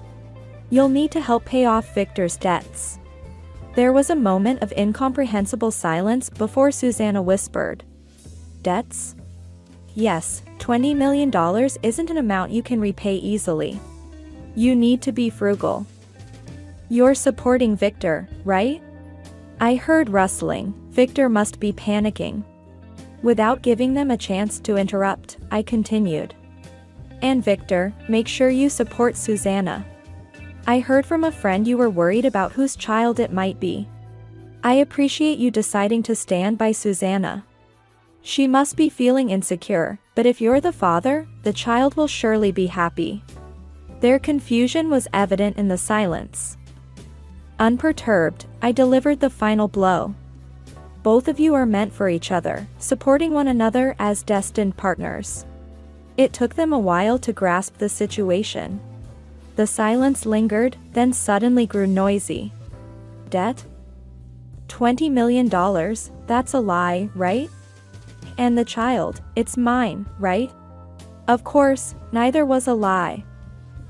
You'll need to help pay off Victor's debts. There was a moment of incomprehensible silence before Susanna whispered. Debts? Yes, $20 million isn't an amount you can repay easily. You need to be frugal. You're supporting Victor, right? I heard rustling. Victor must be panicking. Without giving them a chance to interrupt, I continued. And Victor, make sure you support Susanna. I heard from a friend you were worried about whose child it might be. I appreciate you deciding to stand by Susanna. She must be feeling insecure, but if you're the father, the child will surely be happy. Their confusion was evident in the silence. Unperturbed, I delivered the final blow. Both of you are meant for each other, supporting one another as destined partners. It took them a while to grasp the situation. The silence lingered, then suddenly grew noisy. Debt? $20 million, that's a lie, right? And the child, it's mine, right? Of course, neither was a lie.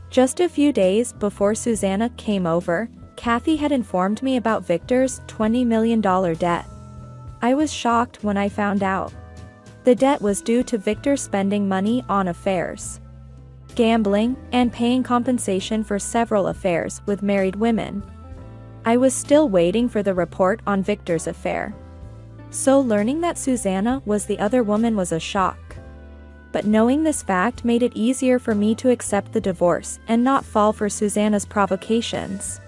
Just a few days before Susanna came over, Kathy had informed me about Victor's $20 million debt. I was shocked when I found out. The debt was due to Victor spending money on affairs, gambling, and paying compensation for several affairs with married women. I was still waiting for the report on Victor's affair. So learning that Susanna was the other woman was a shock. But knowing this fact made it easier for me to accept the divorce and not fall for Susanna's provocations.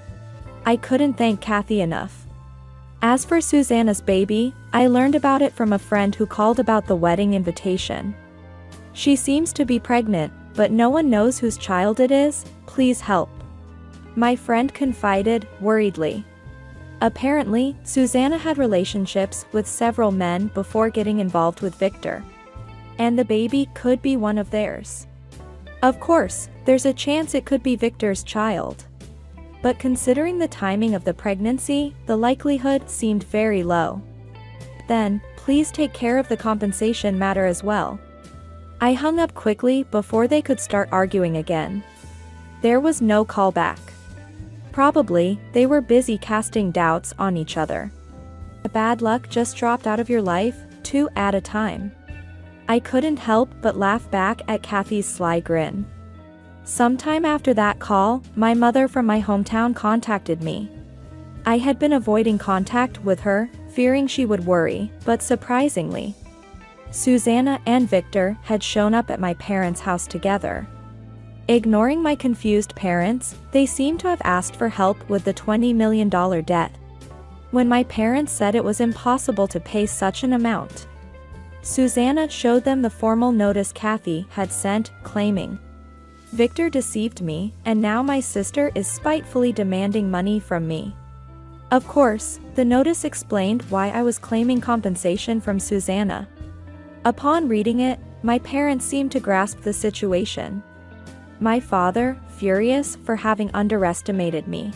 I couldn't thank Kathy enough. As for Susanna's baby, I learned about it from a friend who called about the wedding invitation. She seems to be pregnant, but no one knows whose child it is. Please help. My friend confided, worriedly. Apparently, Susanna had relationships with several men before getting involved with Victor. and the baby could be one of theirs. Of course, there's a chance it could be Victor's child. But considering the timing of the pregnancy, the likelihood seemed very low. Then, please take care of the compensation matter as well. I hung up quickly before they could start arguing again. There was no callback. Probably, they were busy casting doubts on each other. Bad luck just dropped out of your life, 2 at a time. I couldn't help but laugh back at Kathy's sly grin. Sometime after that call, my mother from my hometown contacted me. I had been avoiding contact with her, fearing she would worry, but surprisingly, Susanna and Victor had shown up at my parents' house together. Ignoring my confused parents, they seemed to have asked for help with the $20 million debt. When my parents said it was impossible to pay such an amount, Susanna showed them the formal notice Kathy had sent, claiming, "Victor deceived me, and now my sister is spitefully demanding money from me." Of course, the notice explained why I was claiming compensation from Susanna. Upon reading it, my parents seemed to grasp the situation. My father, furious for having underestimated me,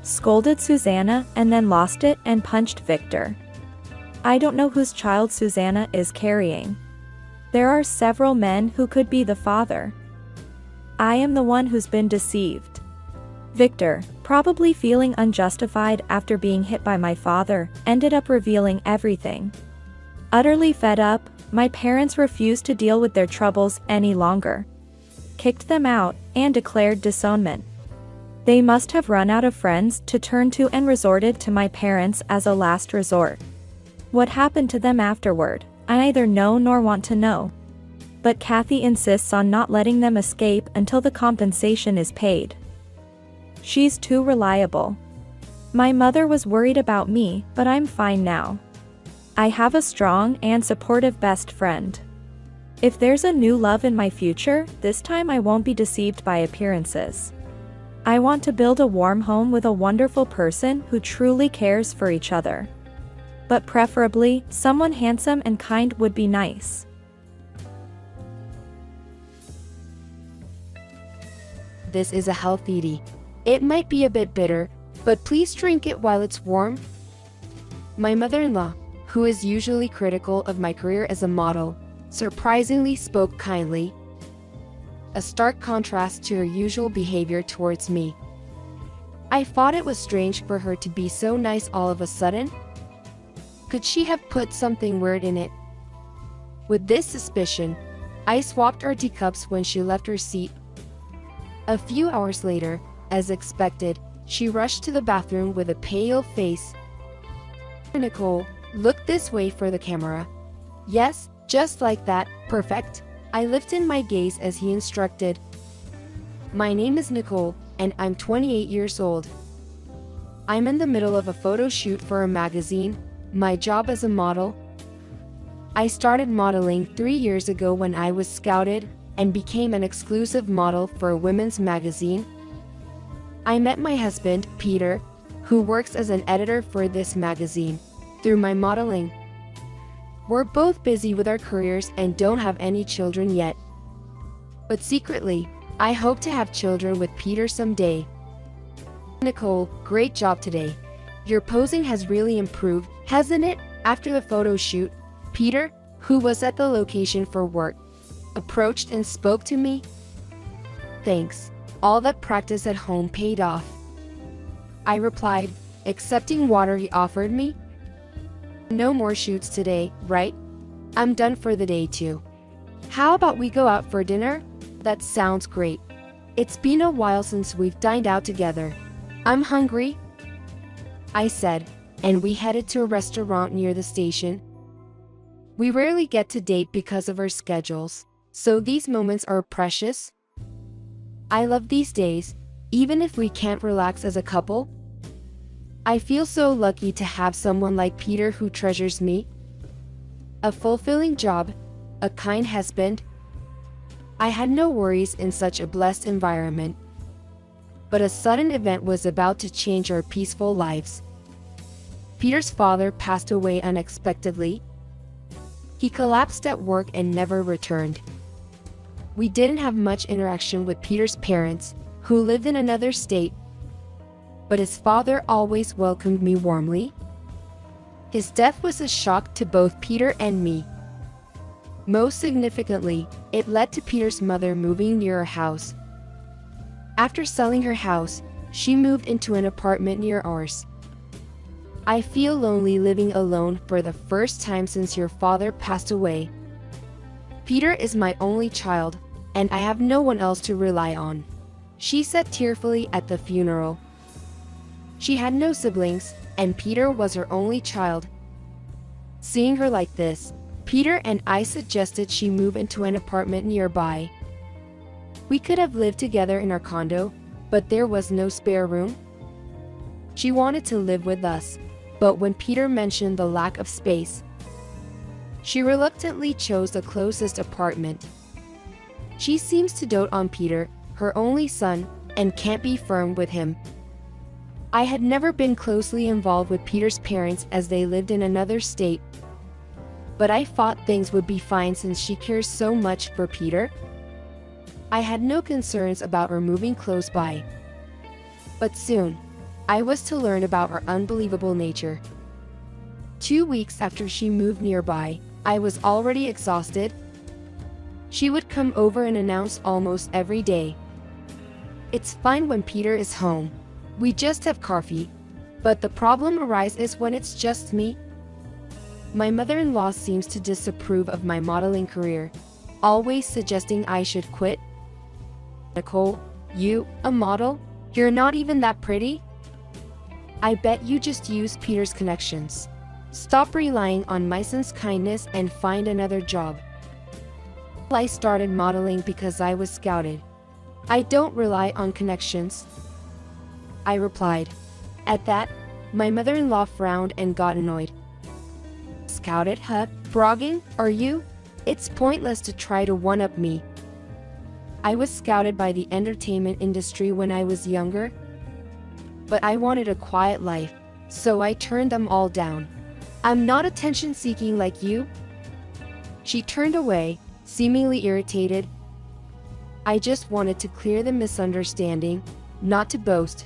scolded Susanna and then lost it and punched Victor. I don't know whose child Susanna is carrying. There are several men who could be the father. I am the one who's been deceived. Victor, probably feeling unjustified after being hit by my father, ended up revealing everything. Utterly fed up, my parents refused to deal with their troubles any longer, kicked them out, and declared disownment. They must have run out of friends to turn to and resorted to my parents as a last resort. What happened to them afterward, I neither know nor want to know. But Kathy insists on not letting them escape until the compensation is paid. She's too reliable. My mother was worried about me, but I'm fine now. I have a strong and supportive best friend. If there's a new love in my future, this time I won't be deceived by appearances. I want to build a warm home with a wonderful person who truly cares for each other. But preferably, someone handsome and kind would be nice. This is a healthy tea. It might be a bit bitter, but please drink it while it's warm. My mother-in-law, who is usually critical of my career as a model, surprisingly spoke kindly, a stark contrast to her usual behavior towards me. I thought it was strange for her to be so nice all of a sudden. Could she have put something weird in it? With this suspicion, I swapped our teacups when she left her seat. A few hours later, as expected, she rushed to the bathroom with a pale face. "Nicole, look this way for the camera." "Yes, just like that, perfect." I lifted my gaze as he instructed. "My name is Nicole, and I'm 28 years old. I'm in the middle of a photo shoot for a magazine, my job as a model. I started modeling 3 years ago when I was scouted and became an exclusive model for a women's magazine. I met my husband, Peter, who works as an editor for this magazine, through my modeling. We're both busy with our careers and don't have any children yet. But secretly, I hope to have children with Peter someday." "Nicole, great job today. Your posing has really improved, hasn't it?" After the photo shoot, Peter, who was at the location for work, approached and spoke to me. "Thanks. All that practice at home paid off," I replied, accepting water he offered me. "No more shoots today, right? I'm done for the day too. How about we go out for dinner?" "That sounds great. It's been a while since we've dined out together. I'm hungry," I said, and we headed to a restaurant near the station. We rarely get to date because of our schedules, so these moments are precious. I love these days, even if we can't relax as a couple. I feel so lucky to have someone like Peter who treasures me. A fulfilling job, a kind husband. I had no worries in such a blessed environment. But a sudden event was about to change our peaceful lives. Peter's father passed away unexpectedly. He collapsed at work and never returned. We didn't have much interaction with Peter's parents, who lived in another state, but his father always welcomed me warmly. His death was a shock to both Peter and me. Most significantly, it led to Peter's mother moving near our house. After selling her house, she moved into an apartment near ours. I feel lonely living alone for the first time since your father passed away. Peter is my only child, and I have no one else to rely on, she said tearfully at the funeral. She had no siblings, and Peter was her only child. Seeing her like this, Peter and I suggested she move into an apartment nearby. We could have lived together in our condo, but there was no spare room. She wanted to live with us, but when Peter mentioned the lack of space, she reluctantly chose the closest apartment. She seems to dote on Peter, her only son, and can't be firm with him. I had never been closely involved with Peter's parents as they lived in another state, but I thought things would be fine since she cares so much for Peter. I had no concerns about her moving close by. But soon, I was to learn about her unbelievable nature. 2 weeks after she moved nearby, I was already exhausted. She would come over and announce almost every day, "It's fine when Peter is home. We just have coffee." But the problem arises when it's just me. My mother-in-law seems to disapprove of my modeling career, always suggesting I should quit. "Nicole, you, a model? You're not even that pretty? I bet you just use Peter's connections. Stop relying on my son's kindness and find another job." I started modeling because I was scouted. I don't rely on connections, I replied. At that, my mother-in-law frowned and got annoyed. "Scouted, huh? Bragging, are you? It's pointless to try to one-up me. I was scouted by the entertainment industry when I was younger, but I wanted a quiet life, so I turned them all down. I'm not attention-seeking like you." She turned away, seemingly irritated. I just wanted to clear the misunderstanding, not to boast.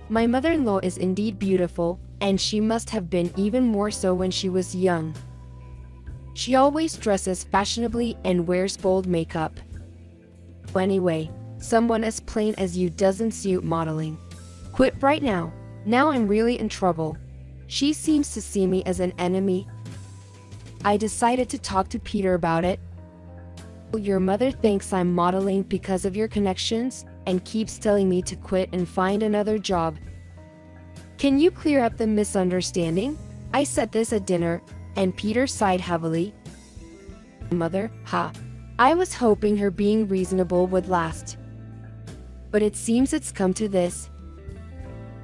My mother-in-law is indeed beautiful, and she must have been even more so when she was young. She always dresses fashionably and wears bold makeup. Anyway, someone as plain as you doesn't suit modeling. Quit right now. Now I'm really in trouble. She seems to see me as an enemy. I decided to talk to Peter about it. "Your mother thinks I'm modeling because of your connections and keeps telling me to quit and find another job. Can you clear up the misunderstanding?" I said this at dinner, and Peter sighed heavily. "Mother, ha. I was hoping her being reasonable would last. But it seems it's come to this."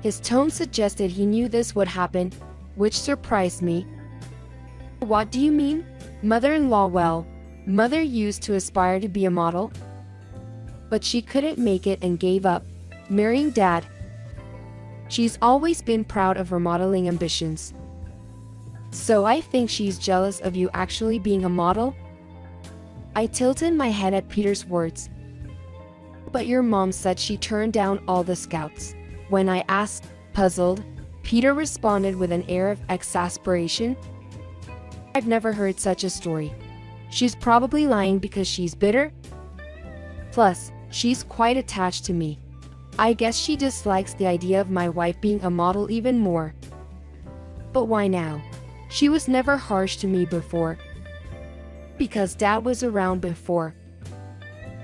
His tone suggested he knew this would happen, which surprised me. "What do you mean?" "Mother-in-law, well, Mother used to aspire to be a model, but she couldn't make it and gave up, marrying Dad. She's always been proud of her modeling ambitions. So I think she's jealous of you actually being a model." I tilted my head at Peter's words. "But your mom said she turned down all the scouts." When I asked, puzzled, Peter responded with an air of exasperation. "I've never heard such a story. She's probably lying because she's bitter. Plus, she's quite attached to me. I guess she dislikes the idea of my wife being a model even more. But why now? She was never harsh to me before. Because Dad was around before.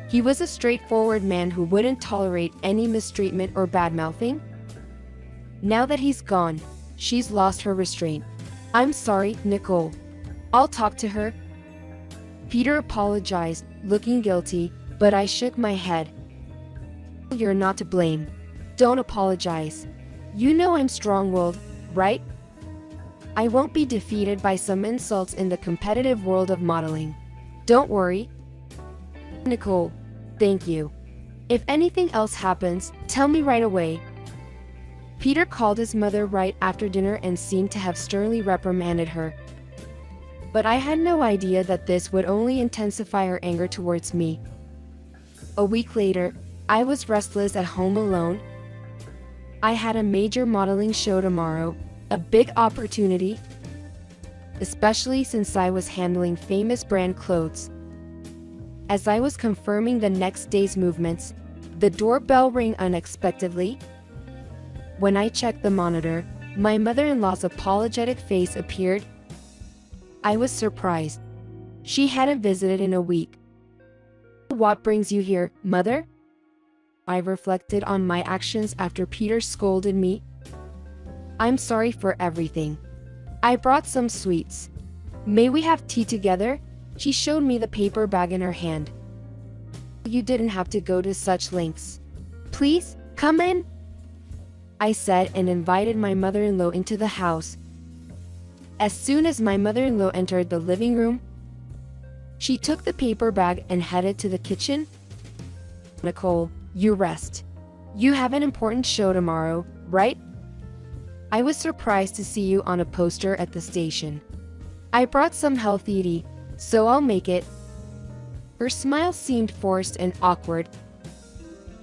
He was a straightforward man who wouldn't tolerate any mistreatment or bad-mouthing. Now that he's gone, she's lost her restraint. I'm sorry, Nicole. I'll talk to her." Peter apologized, looking guilty, but I shook my head. "You're not to blame. Don't apologize. You know I'm strong-willed, right? I won't be defeated by some insults in the competitive world of modeling. Don't worry." "Nicole, thank you. If anything else happens, tell me right away." Peter called his mother right after dinner and seemed to have sternly reprimanded her. But I had no idea that this would only intensify her anger towards me. A week later, I was restless at home alone. I had a major modeling show tomorrow, a big opportunity, especially since I was handling famous brand clothes. As I was confirming the next day's movements, the doorbell rang unexpectedly. When I checked the monitor, my mother-in-law's apologetic face appeared. I was surprised. She hadn't visited in a week. "What brings you here, mother?" I reflected on my actions after Peter scolded me. "I'm sorry for everything. I brought some sweets. May we have tea together?" She showed me the paper bag in her hand. "You didn't have to go to such lengths. Please, come in," I said and invited my mother-in-law into the house. As soon as my mother-in-law entered the living room, she took the paper bag and headed to the kitchen. "Nicole, you rest. You have an important show tomorrow, right? I was surprised to see you on a poster at the station. I brought some healthy tea, so I'll make it." Her smile seemed forced and awkward.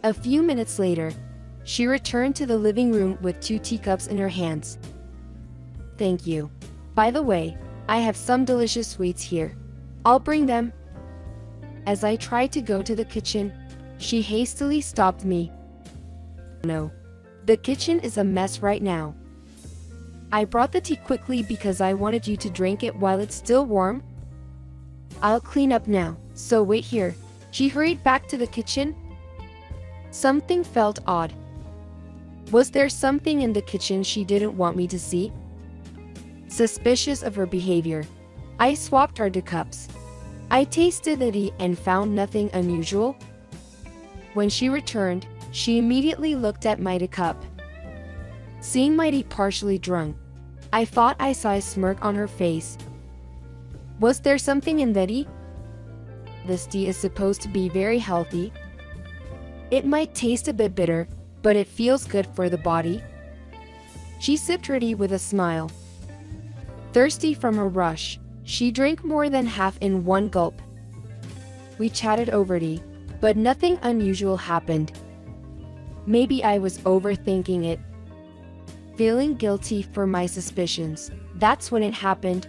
A few minutes later, she returned to the living room with 2 teacups in her hands. "Thank you. By the way, I have some delicious sweets here. I'll bring them." As I tried to go to the kitchen, she hastily stopped me. "No. The kitchen is a mess right now. I brought the tea quickly because I wanted you to drink it while it's still warm. I'll clean up now, so wait here." She hurried back to the kitchen. Something felt odd. Was there something in the kitchen she didn't want me to see? Suspicious of her behavior, I swapped our 2 cups. I tasted the tea and found nothing unusual. When she returned, she immediately looked at my 2 cup. Seeing my tea partially drunk, I thought I saw a smirk on her face. "Was there something in the tea? This tea is supposed to be very healthy. It might taste a bit bitter, but it feels good for the body." She sipped her tea with a smile. Thirsty from her rush, she drank more than half in one gulp. We chatted over tea, but nothing unusual happened. Maybe I was overthinking it. Feeling guilty for my suspicions, that's when it happened.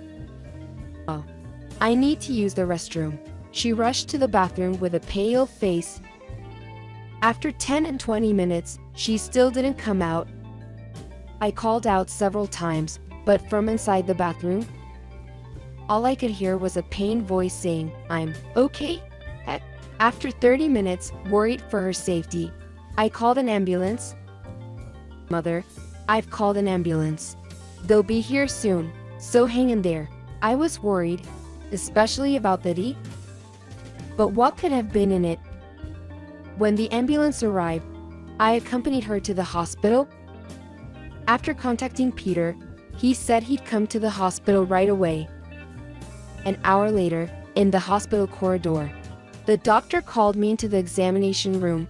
"Oh, I need to use the restroom." She rushed to the bathroom with a pale face. After 10 and 20 minutes, she still didn't come out. I called out several times, but from inside the bathroom, all I could hear was a pained voice saying, "I'm okay." After 30 minutes, worried for her safety, I called an ambulance. "Mother, I've called an ambulance. They'll be here soon, so hang in there." I was worried, especially about the tea. But what could have been in it? When the ambulance arrived, I accompanied her to the hospital. After contacting Peter, he said he'd come to the hospital right away. An hour later, in the hospital corridor, the doctor called me into the examination room.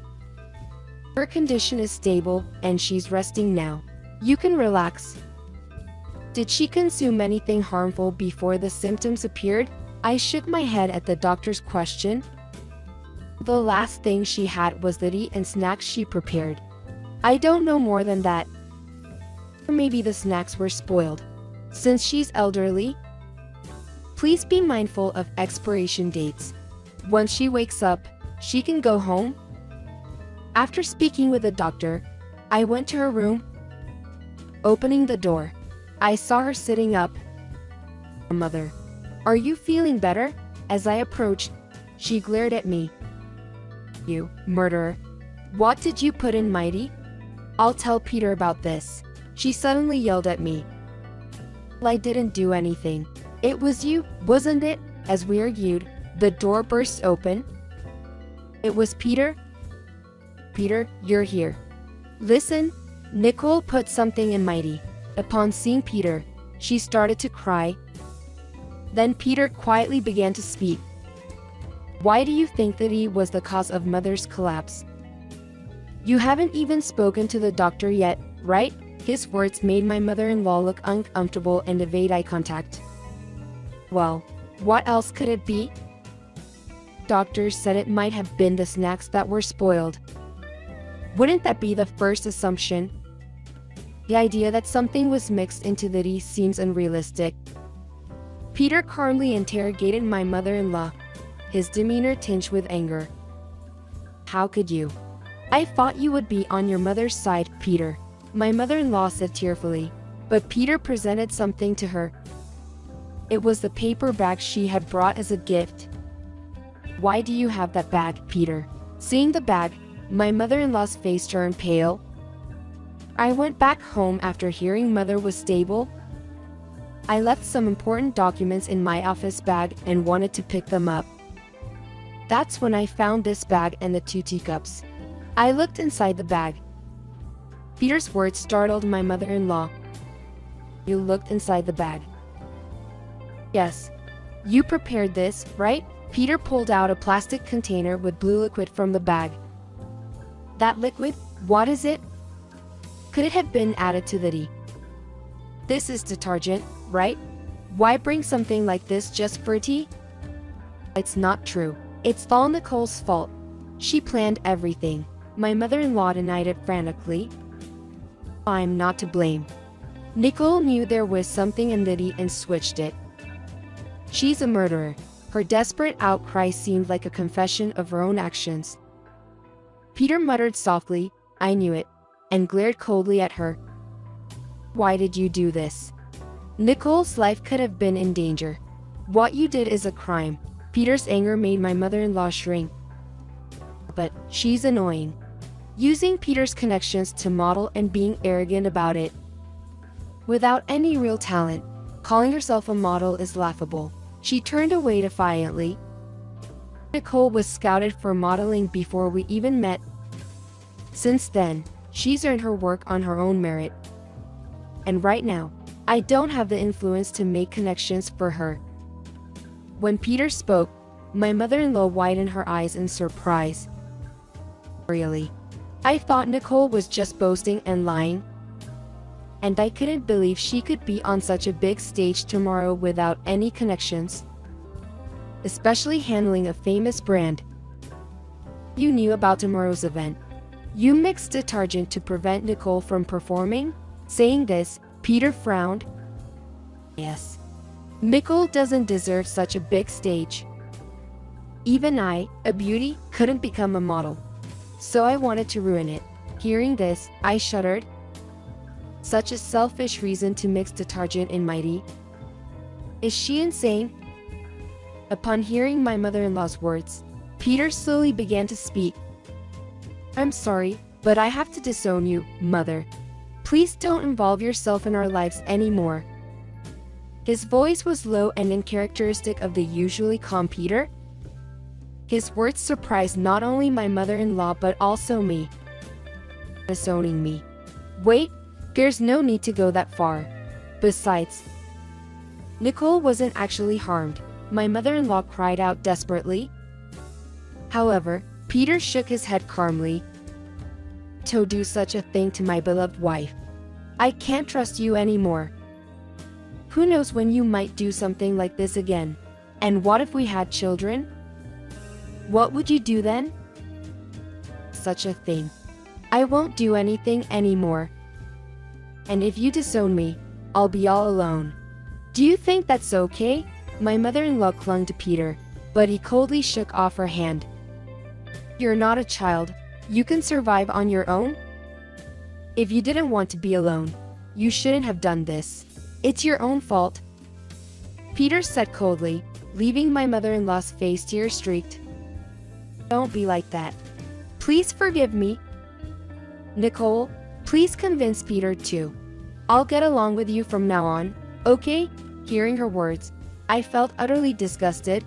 "Her condition is stable, and she's resting now. You can relax." "Did she consume anything harmful before the symptoms appeared?" I shook my head at the doctor's question. "The last thing she had was the tea and snacks she prepared. I don't know more than that. Or maybe the snacks were spoiled. Since she's elderly, please be mindful of expiration dates. Once she wakes up, she can go home." After speaking with the doctor, I went to her room. Opening the door, I saw her sitting up. "Mother, are you feeling better?" As I approached, she glared at me. "You murderer. What did you put in my tea? I'll tell Peter about this." She suddenly yelled at me. "I didn't do anything. It was you, wasn't it?" As we argued, the door burst open. It was Peter. "Peter, you're here. Listen, Nicole put something in my tea." Upon seeing Peter, she started to cry. Then Peter quietly began to speak. "Why do you think that he was the cause of Mother's collapse? You haven't even spoken to the doctor yet, right?" His words made my mother-in-law look uncomfortable and evade eye contact. Well, what else could it be? Doctors said it might have been the snacks that were spoiled. Wouldn't that be the first assumption? The idea that something was mixed into the tea seems unrealistic. Peter calmly interrogated my mother-in-law, his demeanor tinged with anger. How could you? I thought you would be on your mother's side, Peter, my mother-in-law said tearfully, but Peter presented something to her. It was the paper bag she had brought as a gift. Why do you have that bag, Peter? Seeing the bag, my mother-in-law's face turned pale. I went back home after hearing Mother was stable. I left some important documents in my office bag and wanted to pick them up. That's when I found this bag and the 2 teacups. I looked inside the bag. Peter's words startled my mother-in-law. You looked inside the bag? Yes. You prepared this, right? Peter pulled out a plastic container with blue liquid from the bag. That liquid, what is it? Could it have been added to the tea? This is detergent, right? Why bring something like this just for tea? It's not true. It's all Nicole's fault. She planned everything. My mother-in-law denied it frantically. I'm not to blame. Nicole knew there was something in the tea and switched it. She's a murderer. Her desperate outcry seemed like a confession of her own actions. Peter muttered softly, I knew it, and glared coldly at her. Why did you do this? Nicole's life could have been in danger. What you did is a crime. Peter's anger made my mother-in-law shrink. But she's annoying. Using Peter's connections to model and being arrogant about it. Without any real talent, calling herself a model is laughable. She turned away defiantly. Nicole was scouted for modeling before we even met. Since then, she's earned her work on her own merit. And right now, I don't have the influence to make connections for her. When Peter spoke, my mother-in-law widened her eyes in surprise. Really? I thought Nicole was just boasting and lying. And I couldn't believe she could be on such a big stage tomorrow without any connections. Especially handling a famous brand. You knew about tomorrow's event. You mixed detergent to prevent Nicole from performing? Saying this, Peter frowned. Yes. Nicole doesn't deserve such a big stage. Even I, a beauty, couldn't become a model. So I wanted to ruin it. Hearing this, I shuddered. Such a selfish reason to mix detergent in my tea. Is she insane? Upon hearing my mother-in-law's words, Peter slowly began to speak. I'm sorry, but I have to disown you, Mother. Please don't involve yourself in our lives anymore. His voice was low and uncharacteristic of the usually calm Peter. His words surprised not only my mother-in-law but also me. Disowning me. Wait, there's no need to go that far. Besides, Nicole wasn't actually harmed, my mother-in-law cried out desperately. However, Peter shook his head calmly. To do such a thing to my beloved wife. I can't trust you anymore. Who knows when you might do something like this again? And what if we had children? What would you do then? Such a thing. I won't do anything anymore. And if you disown me, I'll be all alone. Do you think that's okay? My mother-in-law clung to Peter, but he coldly shook off her hand. You're not a child. You can survive on your own. If you didn't want to be alone, you shouldn't have done this. It's your own fault. Peter said coldly, leaving my mother-in-law's face tear-streaked. Don't be like that. Please forgive me. Nicole, please convince Peter too. I'll get along with you from now on, okay? Hearing her words, I felt utterly disgusted.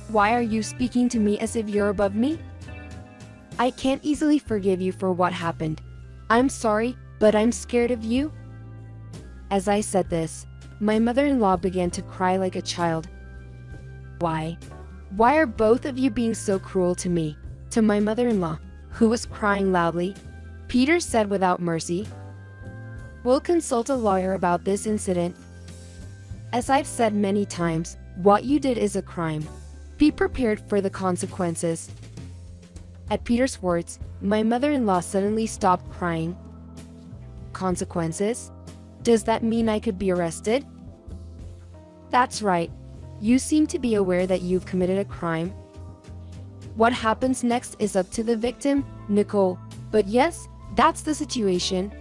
Why are you speaking to me as if you're above me? I can't easily forgive you for what happened. I'm sorry, but I'm scared of you. As I said this, my mother-in-law began to cry like a child. Why? Why are both of you being so cruel to me? To my mother-in-law, who was crying loudly, Peter said without mercy. We'll consult a lawyer about this incident. As I've said many times, what you did is a crime. Be prepared for the consequences. At Peter's words, my mother-in-law suddenly stopped crying. Consequences? Does that mean I could be arrested? That's right. You seem to be aware that you've committed a crime. What happens next is up to the victim, Nicole. But yes, that's the situation.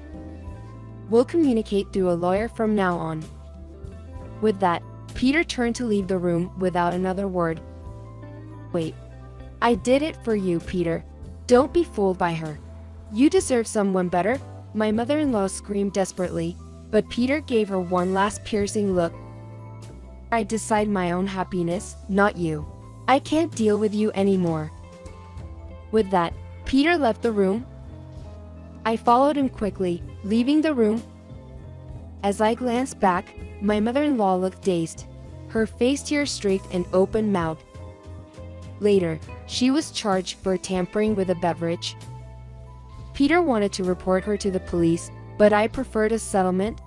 We'll communicate through a lawyer from now on. With that, Peter turned to leave the room without another word. Wait. I did it for you, Peter. Don't be fooled by her. You deserve someone better, my mother-in-law screamed desperately, but Peter gave her one last piercing look. I decide my own happiness, not you. I can't deal with you anymore. With that, Peter left the room. I followed him quickly, leaving the room. As I glanced back, my mother-in-law looked dazed, her face tear-streaked and open-mouthed. Later, she was charged for tampering with a beverage. Peter wanted to report her to the police, but I preferred a settlement.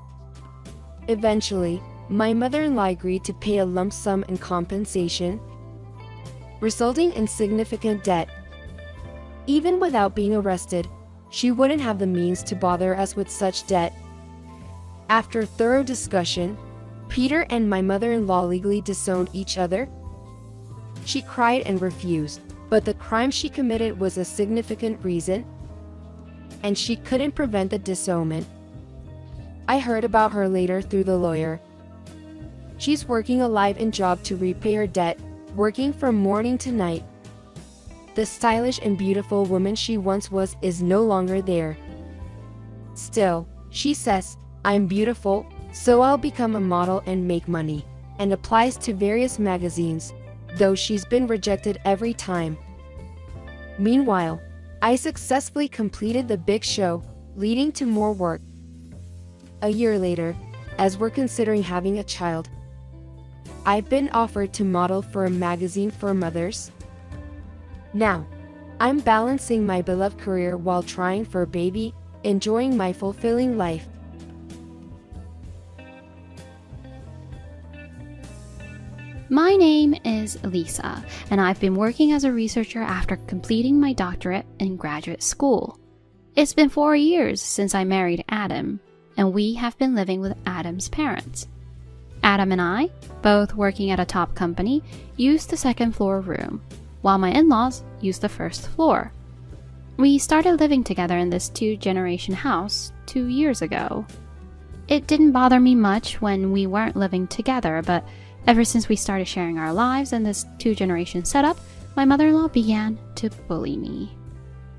Eventually, my mother-in-law agreed to pay a lump sum in compensation, resulting in significant debt. Even without being arrested, she wouldn't have the means to bother us with such debt. After thorough discussion, Peter and my mother-in-law legally disowned each other. She cried and refused, but the crime she committed was a significant reason, and she couldn't prevent the disownment. I heard about her later through the lawyer. She's working a live-in job to repay her debt, working from morning to night. The stylish and beautiful woman she once was is no longer there. Still, she says, I'm beautiful, so I'll become a model and make money, and applies to various magazines, though she's been rejected every time. Meanwhile, I successfully completed the big show, leading to more work. A year later, as we're considering having a child, I've been offered to model for a magazine for mothers. Now, I'm balancing my beloved career while trying for a baby, enjoying my fulfilling life. My name is Lisa, and I've been working as a researcher after completing my doctorate in graduate school. It's been 4 years since I married Adam, and we have been living with Adam's parents. Adam and I, both working at a top company, use the second floor room, while my in-laws use the first floor. We started living together in this 2-generation house 2 years ago. It didn't bother me much when we weren't living together, but ever since we started sharing our lives in this 2-generation setup, my mother-in-law began to bully me.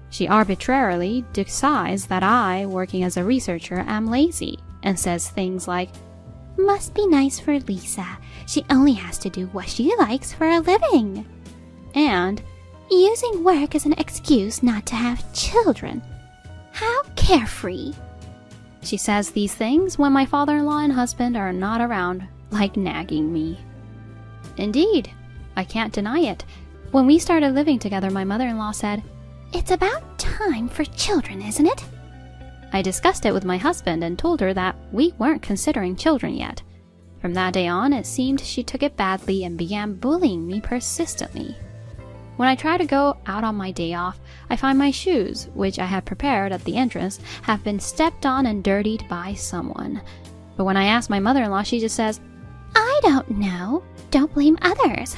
She arbitrarily decides that I, working as a researcher, am lazy, and says things like, "Must be nice for Lisa. She only has to do what she likes for a living." And, "Using work as an excuse not to have children. How carefree." She says these things when my father-in-law and husband are not around, like nagging me. Indeed, I can't deny it. When we started living together, my mother-in-law said, "It's about time for children, isn't it?" I discussed it with my husband and told her that we weren't considering children yet. From that day on, it seemed she took it badly and began bullying me persistently. When I try to go out on my day off, I find my shoes, which I had prepared at the entrance, have been stepped on and dirtied by someone. But when I ask my mother-in-law, she just says, "I don't know. Don't blame others."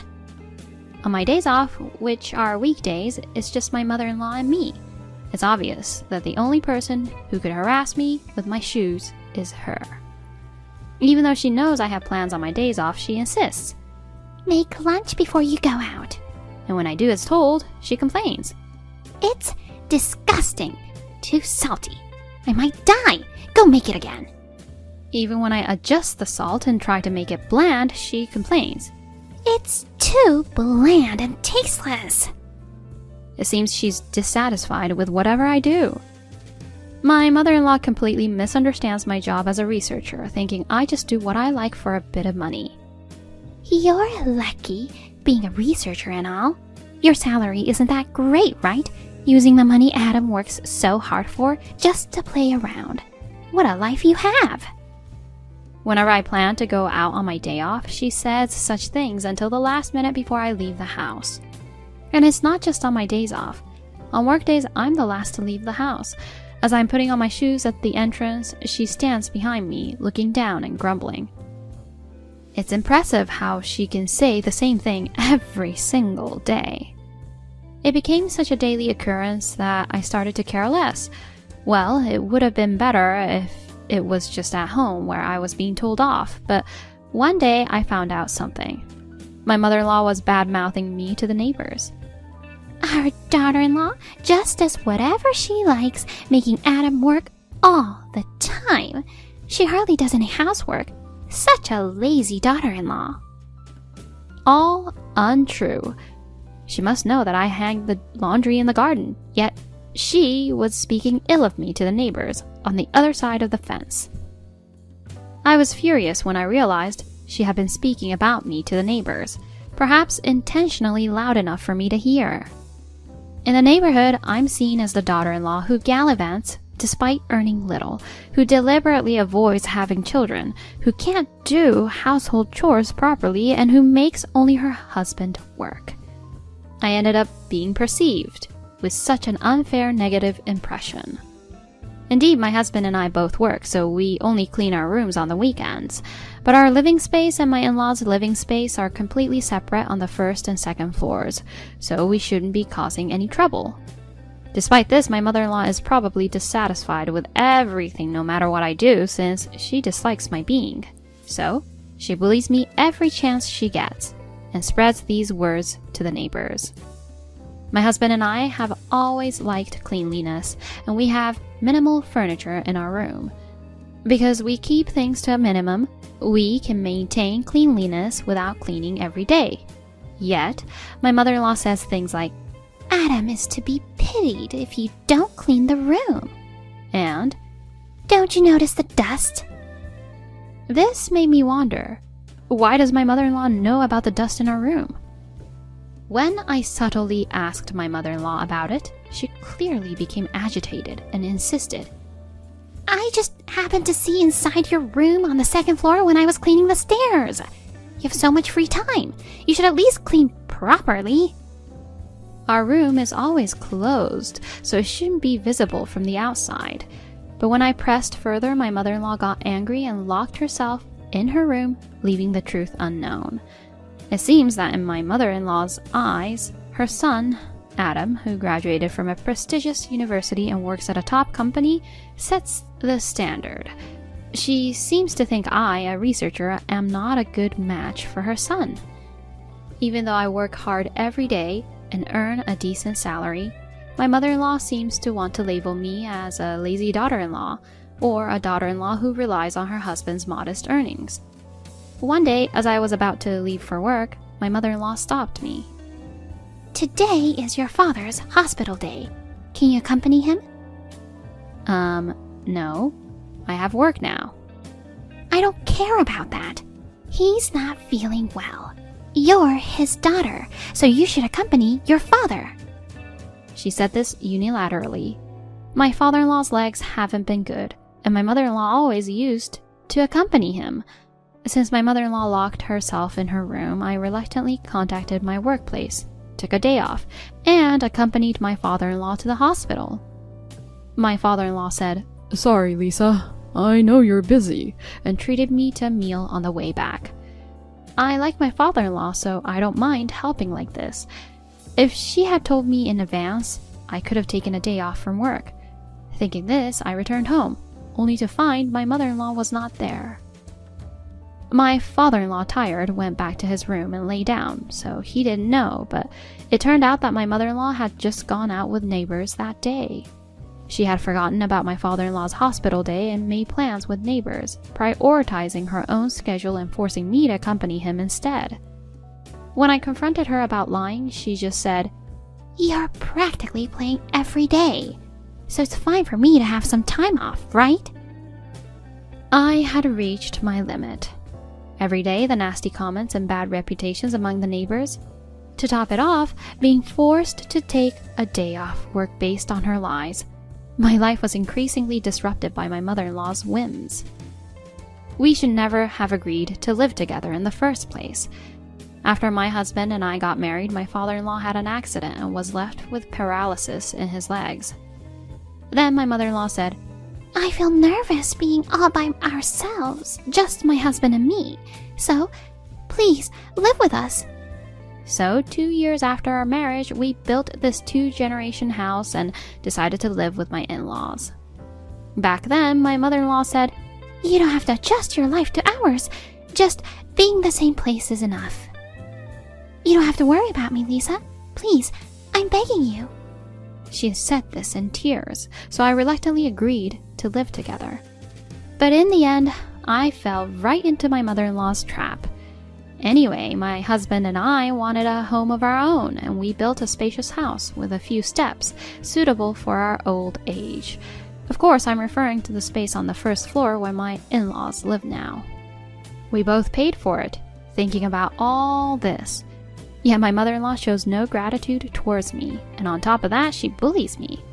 On my days off, which are weekdays, it's just my mother-in-law and me. It's obvious that the only person who could harass me with my shoes is her. Even though she knows I have plans on my days off, she insists, "Make lunch before you go out." And when I do as told, she complains, "It's disgusting. Too salty. I might die. Go make it again." Even when I adjust the salt and try to make it bland, she complains, "It's too bland and tasteless." It seems she's dissatisfied with whatever I do. My mother-in-law completely misunderstands my job as a researcher, thinking I just do what I like for a bit of money. "You're lucky, being a researcher and all. Your salary isn't that great, right? Using the money Adam works so hard for just to play around. What a life you have." Whenever I plan to go out on my day off, she says such things until the last minute before I leave the house. And it's not just on my days off. On work days, I'm the last to leave the house. As I'm putting on my shoes at the entrance, she stands behind me, looking down and grumbling. It's impressive how she can say the same thing every single day. It became such a daily occurrence that I started to care less. Well, it would have been better if it was just at home where I was being told off, but one day I found out something. My mother-in-law was bad-mouthing me to the neighbors. Our daughter-in-law just does whatever she likes, making Adam work all the time. She hardly does any housework. Such a lazy daughter-in-law. All untrue. She must know that I hang the laundry in the garden, yet she was speaking ill of me to the neighbors on the other side of the fence. I was furious when I realized she had been speaking about me to the neighbors, perhaps intentionally loud enough for me to hear. In the neighborhood, I'm seen as the daughter-in-law who gallivants despite earning little, who deliberately avoids having children, who can't do household chores properly, and who makes only her husband work. I ended up being perceived with such an unfair negative impression. Indeed, my husband and I both work, so we only clean our rooms on the weekends. But our living space and my in-laws' living space are completely separate on the first and second floors, so we shouldn't be causing any trouble. Despite this, my mother-in-law is probably dissatisfied with everything no matter what I do, since she dislikes my being. So, she bullies me every chance she gets, and spreads these words to the neighbors. My husband and I have always liked cleanliness, and we have minimal furniture in our room. Because we keep things to a minimum, we can maintain cleanliness without cleaning every day. Yet, my mother-in-law says things like, Adam is to be pitied if you don't clean the room. And, don't you notice the dust? This made me wonder, why does my mother-in-law know about the dust in our room? When I subtly asked my mother-in-law about it, she clearly became agitated and insisted. I just happened to see inside your room on the second floor when I was cleaning the stairs. You have so much free time. You should at least clean properly. Our room is always closed, so it shouldn't be visible from the outside. But when I pressed further, my mother-in-law got angry and locked herself in her room, leaving the truth unknown. It seems that in my mother-in-law's eyes, her son, Adam, who graduated from a prestigious university and works at a top company, sets the standard. She seems to think I, a researcher, am not a good match for her son. Even though I work hard every day and earn a decent salary, my mother-in-law seems to want to label me as a lazy daughter-in-law, or a daughter-in-law who relies on her husband's modest earnings. One day, as I was about to leave for work, my mother-in-law stopped me. Today is your father's hospital day. Can you accompany him? No. I have work now. I don't care about that. He's not feeling well. You're his daughter, so you should accompany your father. She said this unilaterally. My father-in-law's legs haven't been good, and my mother-in-law always used to accompany him. Since my mother-in-law locked herself in her room, I reluctantly contacted my workplace, took a day off, and accompanied my father-in-law to the hospital. My father-in-law said, "Sorry, Lisa, I know you're busy," and treated me to a meal on the way back. I like my father-in-law, so I don't mind helping like this. If she had told me in advance, I could have taken a day off from work. Thinking this, I returned home, only to find my mother-in-law was not there. My father-in-law, tired, went back to his room and lay down, so he didn't know, but it turned out that my mother-in-law had just gone out with neighbors that day. She had forgotten about my father-in-law's hospital day and made plans with neighbors, prioritizing her own schedule and forcing me to accompany him instead. When I confronted her about lying, she just said, "You're practically playing every day, so it's fine for me to have some time off, right?" I had reached my limit. Every day, the nasty comments and bad reputations among the neighbors. To top it off, being forced to take a day off work based on her lies. My life was increasingly disrupted by my mother-in-law's whims. We should never have agreed to live together in the first place. After my husband and I got married, my father-in-law had an accident and was left with paralysis in his legs. Then my mother-in-law said, I feel nervous being all by ourselves, just my husband and me. So, please, live with us. So 2 years after our marriage, we built this 2-generation house and decided to live with my in-laws. Back then, my mother-in-law said, You don't have to adjust your life to ours. Just being the same place is enough. You don't have to worry about me, Lisa. Please, I'm begging you. She said this in tears, so I reluctantly agreed to live together. But in the end, I fell right into my mother-in-law's trap. Anyway, my husband and I wanted a home of our own, and we built a spacious house with a few steps, suitable for our old age. Of course, I'm referring to the space on the first floor where my in-laws live now. We both paid for it, thinking about all this. Yet my mother-in-law shows no gratitude towards me, and on top of that, she bullies me.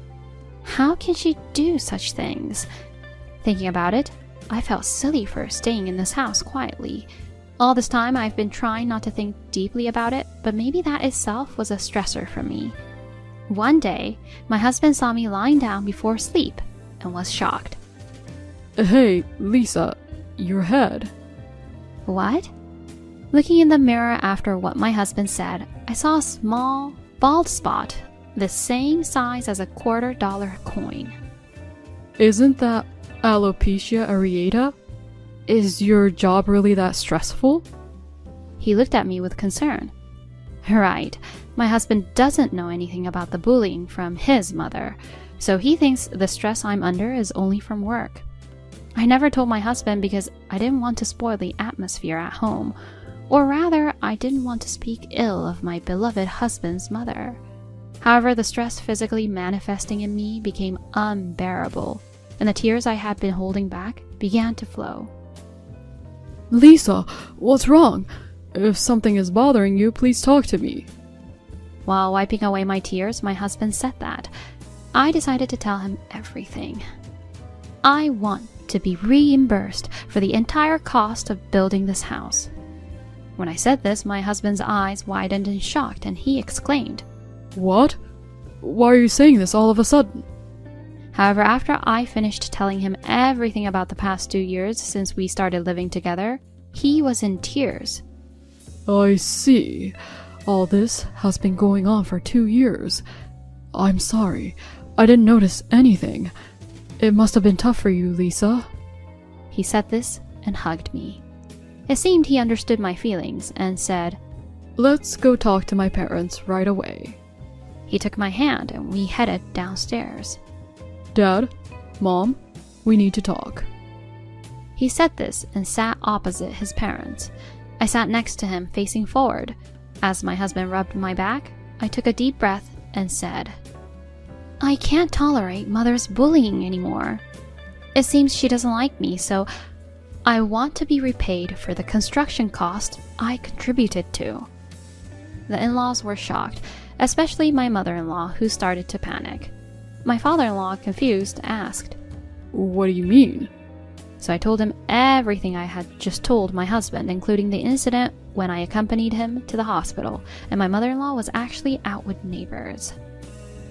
How can she do such things? Thinking about it, I felt silly for staying in this house quietly. All this time, I've been trying not to think deeply about it, but maybe that itself was a stressor for me. One day, my husband saw me lying down before sleep and was shocked. Hey, Lisa, your head. What? Looking in the mirror after what my husband said, I saw a small, bald spot, the same size as a $quarter coin. Isn't that alopecia areata? Is your job really that stressful? He looked at me with concern. Right, my husband doesn't know anything about the bullying from his mother, so he thinks the stress I'm under is only from work. I never told my husband because I didn't want to spoil the atmosphere at home. Or rather, I didn't want to speak ill of my beloved husband's mother. However, the stress physically manifesting in me became unbearable, and the tears I had been holding back began to flow. Lisa, what's wrong? If something is bothering you, please talk to me. While wiping away my tears, my husband said that. I decided to tell him everything. I want to be reimbursed for the entire cost of building this house. When I said this, my husband's eyes widened in shock, and he exclaimed, What? Why are you saying this all of a sudden? However, after I finished telling him everything about the past 2 years since we started living together, he was in tears. I see. All this has been going on for 2 years. I'm sorry. I didn't notice anything. It must have been tough for you, Lisa. He said this and hugged me. It seemed he understood my feelings and said, Let's go talk to my parents right away. He took my hand and we headed downstairs. Dad, Mom, we need to talk. He said this and sat opposite his parents. I sat next to him, facing forward. As my husband rubbed my back, I took a deep breath and said, I can't tolerate Mother's bullying anymore. It seems she doesn't like me, so I want to be repaid for the construction cost I contributed to. The in-laws were shocked, especially my mother-in-law, who started to panic. My father-in-law, confused, asked, What do you mean? So I told him everything I had just told my husband, including the incident when I accompanied him to the hospital, and my mother-in-law was actually out with neighbors.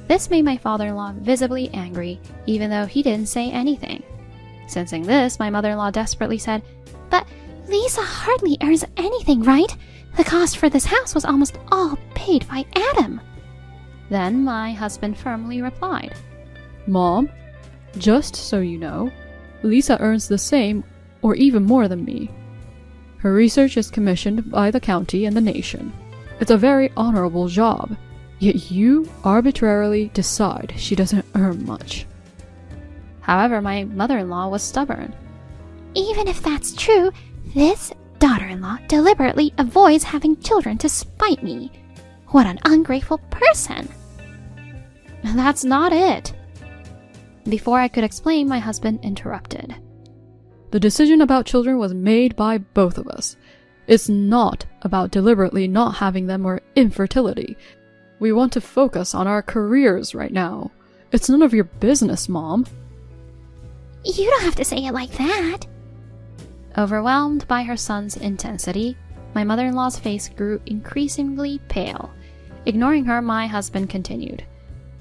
This made my father-in-law visibly angry, even though he didn't say anything. Sensing this, my mother-in-law desperately said, But Lisa hardly earns anything, right? The cost for this house was almost all paid by Adam. Then my husband firmly replied, Mom, just so you know, Lisa earns the same or even more than me. Her research is commissioned by the county and the nation. It's a very honorable job, yet you arbitrarily decide she doesn't earn much. However, my mother-in-law was stubborn. Even if that's true, this daughter-in-law deliberately avoids having children to spite me. What an ungrateful person! That's not it. Before I could explain, my husband interrupted. The decision about children was made by both of us. It's not about deliberately not having them or infertility. We want to focus on our careers right now. It's none of your business, Mom. You don't have to say it like that. Overwhelmed by her son's intensity, my mother-in-law's face grew increasingly pale. Ignoring her, my husband continued.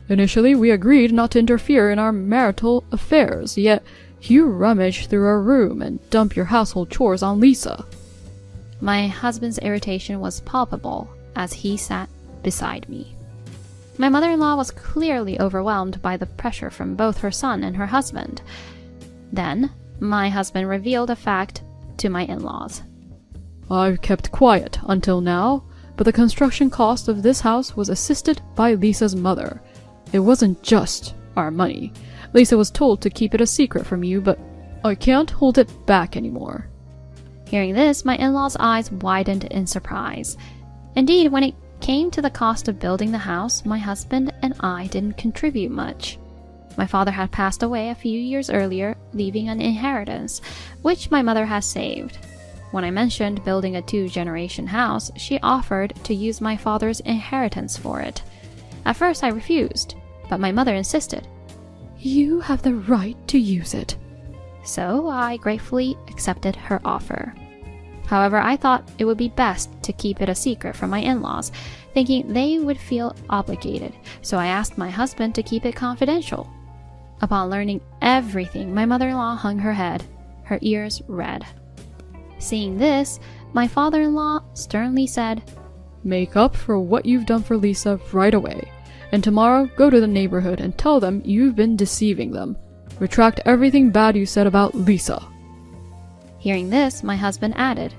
Initially, we agreed not to interfere in our marital affairs, yet you rummage through our room and dump your household chores on Lisa. My husband's irritation was palpable as he sat beside me. My mother-in-law was clearly overwhelmed by the pressure from both her son and her husband. Then, my husband revealed a fact to my in-laws. I've kept quiet until now, but the construction cost of this house was assisted by Lisa's mother. It wasn't just our money. Lisa was told to keep it a secret from you, but I can't hold it back anymore. Hearing this, my in-laws' eyes widened in surprise. Indeed, when it came to the cost of building the house, my husband and I didn't contribute much. My father had passed away a few years earlier, leaving an inheritance, which my mother has saved. When I mentioned building a 2-generation house, she offered to use my father's inheritance for it. At first I refused, but my mother insisted. You have the right to use it. So I gratefully accepted her offer. However, I thought it would be best to keep it a secret from my in-laws, thinking they would feel obligated, so I asked my husband to keep it confidential. Upon learning everything, my mother-in-law hung her head, her ears red. Seeing this, my father-in-law sternly said, Make up for what you've done for Lisa right away, and tomorrow go to the neighborhood and tell them you've been deceiving them. Retract everything bad you said about Lisa. Hearing this, my husband added,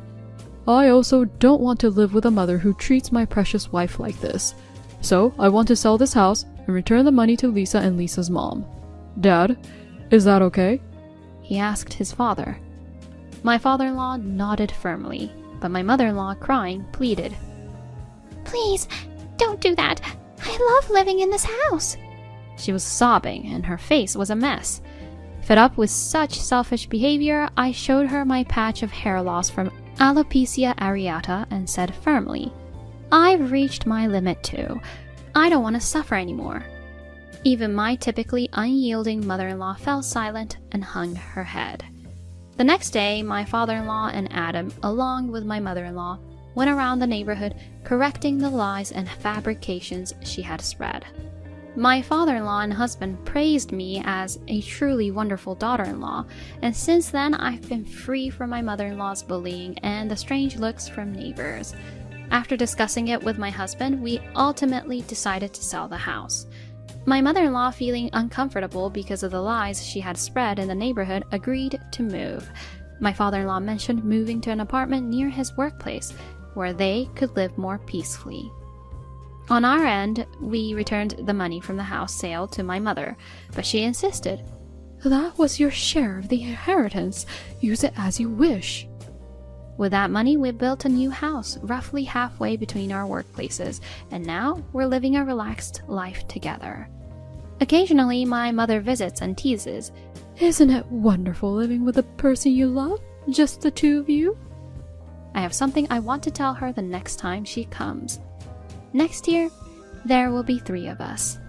I also don't want to live with a mother who treats my precious wife like this. So I want to sell this house and return the money to Lisa and Lisa's mom. Dad, is that okay? He asked his father. My father-in-law nodded firmly, but my mother-in-law, crying, pleaded. Please, don't do that. I love living in this house. She was sobbing, and her face was a mess. Fed up with such selfish behavior, I showed her my patch of hair loss from alopecia areata and said firmly, I've reached my limit too. I don't want to suffer anymore. Even my typically unyielding mother-in-law fell silent and hung her head. The next day, my father-in-law and Adam, along with my mother-in-law, went around the neighborhood correcting the lies and fabrications she had spread. My father-in-law and husband praised me as a truly wonderful daughter-in-law, and since then I've been free from my mother-in-law's bullying and the strange looks from neighbors. After discussing it with my husband, we ultimately decided to sell the house. My mother-in-law, feeling uncomfortable because of the lies she had spread in the neighborhood, agreed to move. My father-in-law mentioned moving to an apartment near his workplace, where they could live more peacefully. On our end, we returned the money from the house sale to my mother, but she insisted. That was your share of the inheritance. Use it as you wish. With that money, we built a new house, roughly halfway between our workplaces, and now we're living a relaxed life together. Occasionally, my mother visits and teases. Isn't it wonderful living with the person you love? Just the two of you? I have something I want to tell her the next time she comes. Next year, there will be 3 of us.